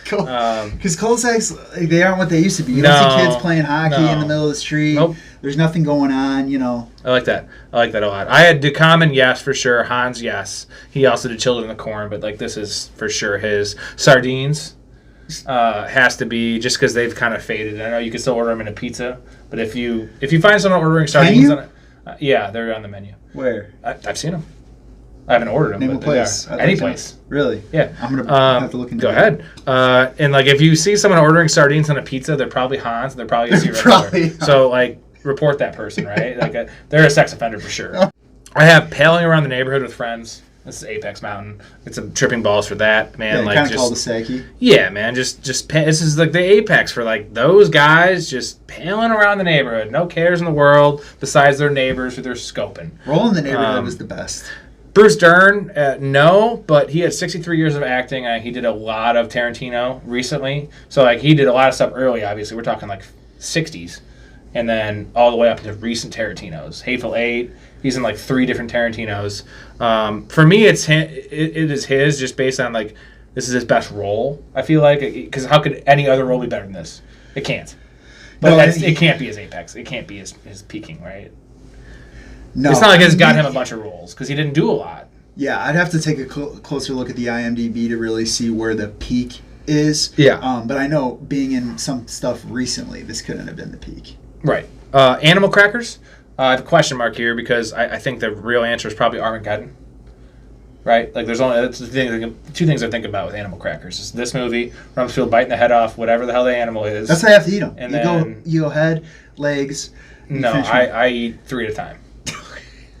Because cul-de-sacs, they aren't what they used to be. You don't see kids playing hockey in the middle of the street. Nope. There's nothing going on, you know. I like that. I like that a lot. I had DeCommon, yes, for sure. Hans, yes. He also did Children of the Corn, but like this is for sure his. Sardines has to be, just because they've kind of faded. I know you can still order them in a pizza, but if you find someone ordering sardines on it, yeah, they're on the menu. Where? I've seen them. I haven't ordered them. Name a place. Any place. Really? Yeah. I'm going to have to look into Go ahead. And like if you see someone ordering sardines on a pizza, they're probably Hans. They're probably a regular. So like report that person, right? Like they're a sex offender for sure. I have paling around the neighborhood with friends. This is Apex Mountain. It's a tripping balls for that, man. Yeah, like kind of cul-de-sac-y. Yeah, man. Just this is like the apex for like those guys just paling around the neighborhood. No cares in the world besides their neighbors who they're scoping. Rolling the neighborhood was the best. Bruce Dern, no, but he had 63 years of acting. He did a lot of Tarantino recently. So like he did a lot of stuff early, obviously. We're talking like 60s. And then all the way up to recent Tarantinos. Hateful Eight. He's in like 3 different Tarantinos. For me, it is his just based on like this is his best role, I feel like. Because how could any other role be better than this? It can't. But No, it can't be his apex. It can't be his peaking, right? No. It's not like it's got him a bunch of roles because he didn't do a lot. Yeah, I'd have to take a closer look at the IMDb to really see where the peak is. Yeah. But I know being in some stuff recently, this couldn't have been the peak. Right. Animal Crackers. I have a question mark here because I think the real answer is probably Armageddon. Right? Like there's only two things I think about with Animal Crackers. It's this movie, Rumsfield biting the head off whatever the hell the animal is. That's how you have to eat them. And you go head, legs. No, I eat 3 at a time.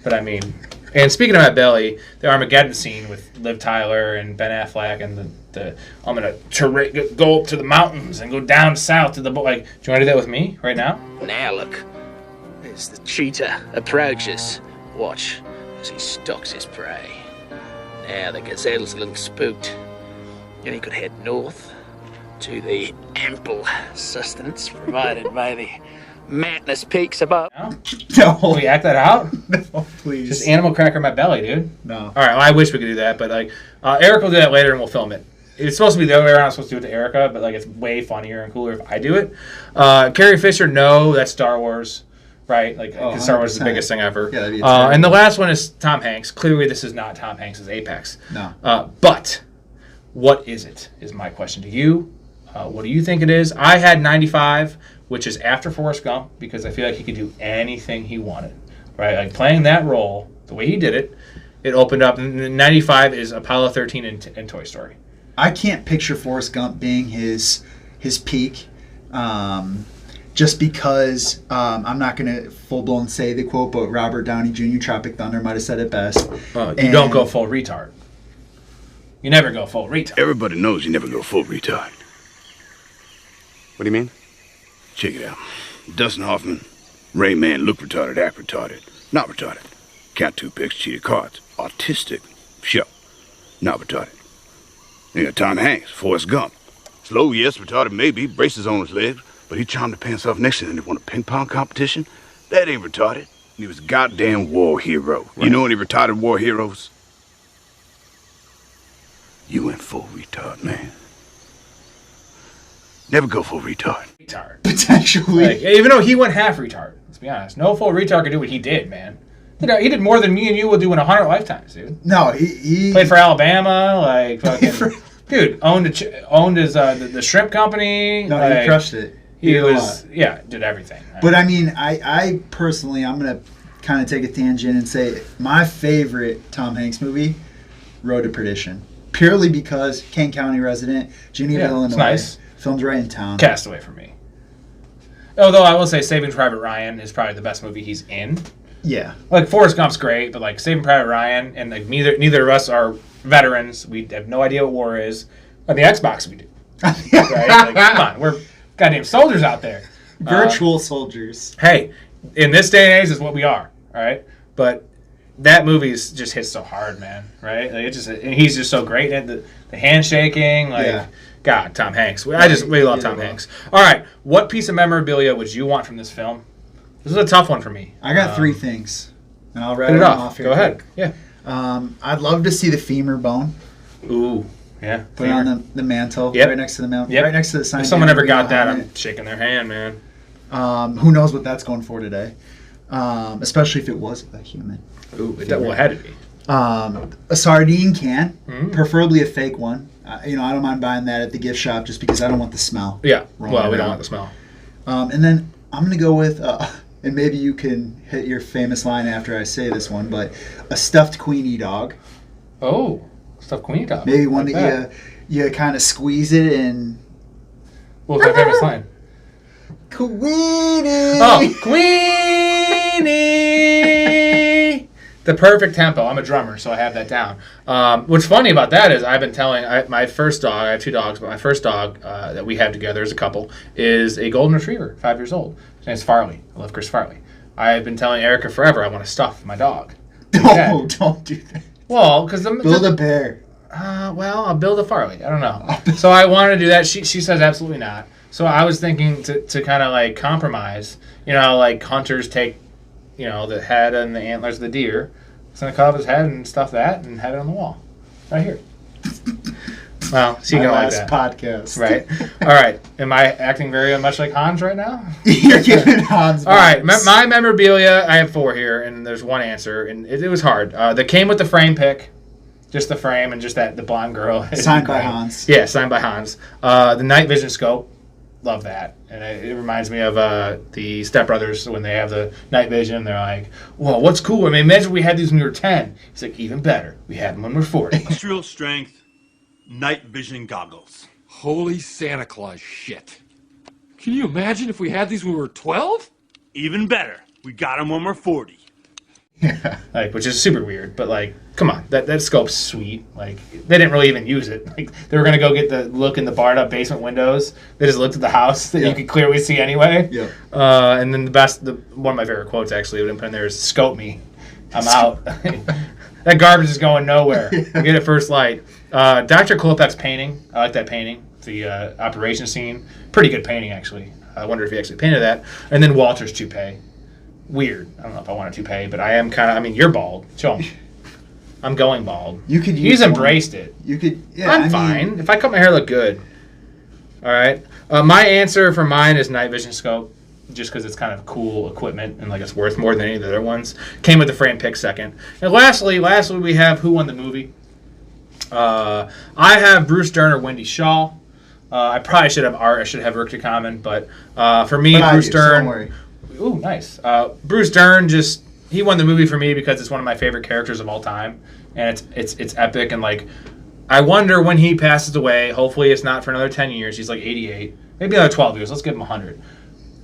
But I mean, and speaking of my belly, the Armageddon scene with Liv Tyler and Ben Affleck and the I'm gonna go up to the mountains and go down south to the like. Do you want to do that with me right now? Now look, as the cheetah approaches, watch as he stalks his prey. Now the gazelle's a little spooked, and he could head north to the ample sustenance provided by the mountainous peaks above. No. Can we act that out? No, please. Just animal cracker my belly, dude. No. All right, well, I wish we could do that, but like, Eric will do that later and we'll film it. It's supposed to be the other way around. I'm supposed to do it to Erica, but like it's way funnier and cooler if I do it. Carrie Fisher, no, that's Star Wars, right? Like, because Star Wars is the biggest thing ever. Yeah, that'd be and the last one is Tom Hanks. Clearly, this is not Tom Hanks' Apex. No. But what is it? Is my question to you. What do you think it is? I had 95, which is after Forrest Gump, because I feel like he could do anything he wanted, right? Like playing that role, the way he did it, it opened up. And 95 is Apollo 13 and Toy Story. I can't picture Forrest Gump being his peak, just because I'm not going to full-blown say the quote, but Robert Downey Jr., Tropic Thunder, might have said it best. You don't go full retard. You never go full retard. Everybody knows you never go full retard. What do you mean? Check it out. Dustin Hoffman, Rain Man, look retarded, act retarded, not retarded. Count 2 picks, cheated cards. Autistic, sure, not retarded. You got Tom Hanks, Forrest Gump. Slow, yes, retarded maybe, braces on his legs, but he charmed the pants off next to him and he won a ping pong competition. That ain't retarded. He was a goddamn war hero. Right. You know any retarded war heroes? You went full retard, man. Never go full retard. Retard. Potentially. Like, even though he went half retard, let's be honest. No full retard could do what he did, man. He did more than me and you will do in 100 lifetimes, dude. No, he played for Alabama, like fucking dude. Owned his the shrimp company. No, like, he crushed it. He was did everything. But I mean, I personally, I'm gonna kind of take a tangent and say my favorite Tom Hanks movie, Road to Perdition, purely because Kane County resident, Geneva, Illinois. It's nice. Filmed right in town. Castaway for me. Although I will say Saving Private Ryan is probably the best movie he's in. Yeah. Like Forrest Gump's great, but like Saving Private Ryan, and like neither of us are veterans. We have no idea what war is. On the Xbox we do. Right? Like, come on, we're goddamn soldiers out there. Virtual soldiers. Hey, in this day and age is what we are, all right? But that movie just hits so hard, man, right? Like and he's just so great at the handshaking, like God, Tom Hanks. We love Tom Hanks. All right, what piece of memorabilia would you want from this film? This is a tough one for me. I got 3 things, and I'll rattle them off here. Go ahead. Yeah. I'd love to see the femur bone. Ooh, yeah. Put it on the mantle, right next to the mountain, right next to the sign. If someone ever got that, I'm shaking their hand, man. Who knows what that's going for today? Especially if it was a human. Ooh, it had to be. A sardine can, preferably a fake one. I don't mind buying that at the gift shop just because I don't want the smell. Yeah, well, we don't want the smell. And then I'm going to go with, and maybe you can hit your famous line after I say this one, but a stuffed Queenie dog. Oh, stuffed Queenie dog. Maybe one that you kind of squeeze it and... What's my famous line? Queenie! Oh, Queenie! The perfect tempo. I'm a drummer, so I have that down. What's funny about that is I've been telling my first dog, I have 2 dogs, but my first dog that we have together as a couple is a golden retriever, 5 years old. His name's Farley. I love Chris Farley. I've been telling Erica forever I want to stuff my dog. No, don't do that. Well, because build a bear. Well, I'll build a Farley. I don't know. So I wanted to do that. She says absolutely not. So I was thinking to kind of like compromise. You know, like hunters take, the head and the antlers of the deer. So I cut off his head and stuff that and have it on the wall. Right here. Well, so you can like that. Podcast. Right. All right. Am I acting very much like Hans right now? You're giving Hans All right. My memorabilia, I have 4 here, and there's one answer, and it was hard. That came with the frame pick. Just the frame and just the blonde girl. Signed by Hans. Yeah, signed by Hans. The night vision scope. Love that. And it reminds me of the Step Brothers when they have the night vision. They're like, well, what's cool? I mean, imagine we had these when we were 10. He's like, even better. We had them when we were 40. Industrial strength night vision goggles. Holy Santa Claus shit. Can you imagine if we had these when we were 12? Even better. We got them when we're 40. Yeah. Which is super weird, but come on, that scope's sweet. They didn't really even use it. They were gonna go get the look in the barred up basement windows. They just looked at the house that you could clearly see anyway. Yeah. And then one of my favorite quotes actually would put in there is "Scope me, I'm out." That garbage is going nowhere. We'll get it first light. Dr. Klopek's painting. I like that painting. The operation scene. Pretty good painting actually. I wonder if he actually painted that. And then Walter's toupee. Weird. I don't know if I want a toupee, but I am kind of. I mean, you're bald. Show him. I'm going bald. He's embraced it. You could. Yeah, I'm fine. If I cut my hair, look good. All right. My answer for mine is night vision scope, just because it's kind of cool equipment and it's worth more than any of the other ones. Came with the frame pick second. And lastly, we have who won the movie. I have Bruce Dern or Wendy Shaw. I probably should have art. I should have Richter Common, but for me, Bruce Dern. Don't worry. Ooh, nice. Bruce Dern he won the movie for me because it's one of my favorite characters of all time, and it's epic. And I wonder when he passes away. Hopefully, it's not for another 10 years. He's 88, maybe another 12 years. Let's give him 100.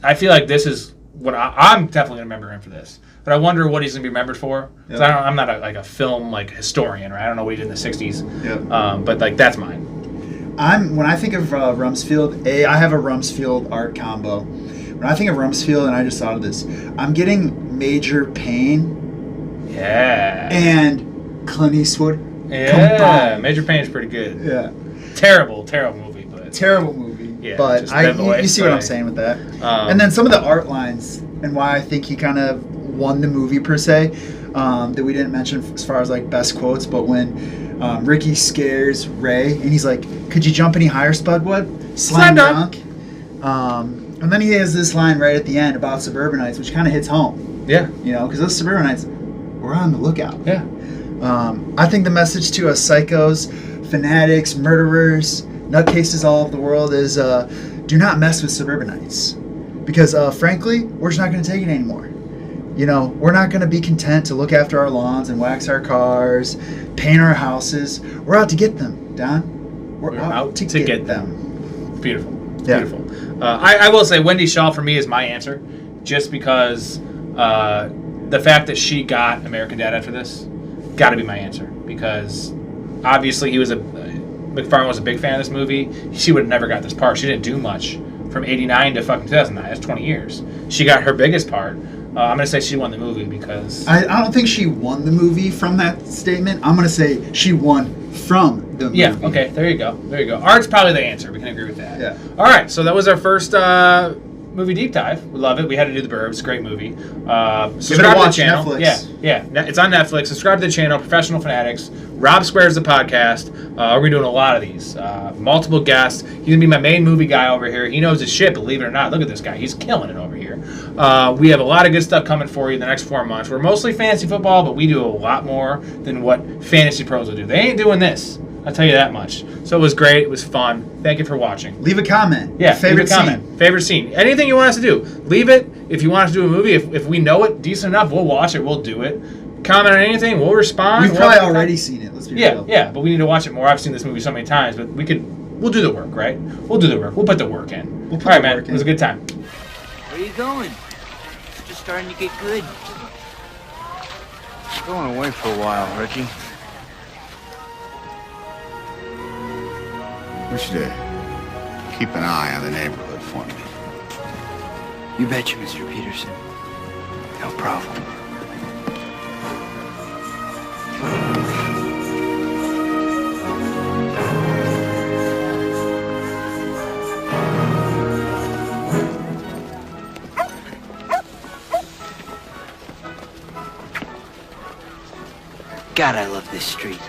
I feel like this is what I'm definitely gonna remember him for this. But I wonder what he's gonna be remembered for. Because I'm not a film historian, right? I don't know what he did in the 60s. Yep. But that's mine. When I think of Rumsfield, I have a Rumsfield art combo. When I think of Rumsfield, and I just thought of this, I'm getting Major Payne. Yeah. And Clint Eastwood. Yeah. Combined. Major Payne's pretty good. Yeah. Terrible movie, but. Terrible movie. Yeah. But you see what I'm saying with that. And then some of the art lines and why I think he kind of won the movie per se that we didn't mention as far as best quotes, but when Ricky scares Ray and he's like, "Could you jump any higher, Spudwood?" Slam dunk. And then he has this line right at the end about suburbanites, which kind of hits home. Yeah. You know, because those suburbanites, we're on the lookout. Yeah. I think the message to us psychos, fanatics, murderers, nutcases all over the world is do not mess with suburbanites. Because frankly, we're just not going to take it anymore. You know, we're not going to be content to look after our lawns and wax our cars, paint our houses. We're out to get them, Don. We're out to get them. Beautiful. Yeah. Beautiful. I will say Wendy Shaw for me is my answer, just because the fact that she got American Dad after this got to be my answer. Because obviously McFarlane was a big fan of this movie. She would have never got this part. She didn't do much from 89 to fucking 2009. That's 20 years. She got her biggest part. I'm going to say she won the movie because... I don't think she won the movie from that statement. I'm going to say she won from the movie. Yeah, okay, there you go. There you go. Art's probably the answer. We can agree with that. Yeah. All right, so that was our first movie deep dive. We love it. We had to do The Burbs. Great movie. Subscribe to the channel. Netflix. Yeah. It's on Netflix. Subscribe to the channel, Professional Fanatics. Rob Squares the podcast. We're doing a lot of these. Multiple guests. He's going to be my main movie guy over here. He knows his shit, believe it or not. Look at this guy. He's killing it over here. We have a lot of good stuff coming for you in the next 4 months. We're mostly fantasy football, but we do a lot more than what fantasy pros will do. They ain't doing this. I'll tell you that much. So it was great. It was fun. Thank you for watching. Leave a comment. Yeah, favorite leave a comment. scene. Favorite scene. Anything you want us to do, leave it. If you want us to do a movie, if we know it decent enough, we'll watch it. We'll do it. Comment on anything. We'll respond. We've probably already seen it. Let's be real. Yeah, but we need to watch it more. I've seen this movie so many times, but we'll do the work, right? We'll do the work. We'll put the work in. All right, man. It was a good time. Where are you going? It's just starting to get good. Going away for a while, Reggie. We should keep an eye on the neighborhood for me. You betcha, Mr. Peterson. No problem. God, I love this street.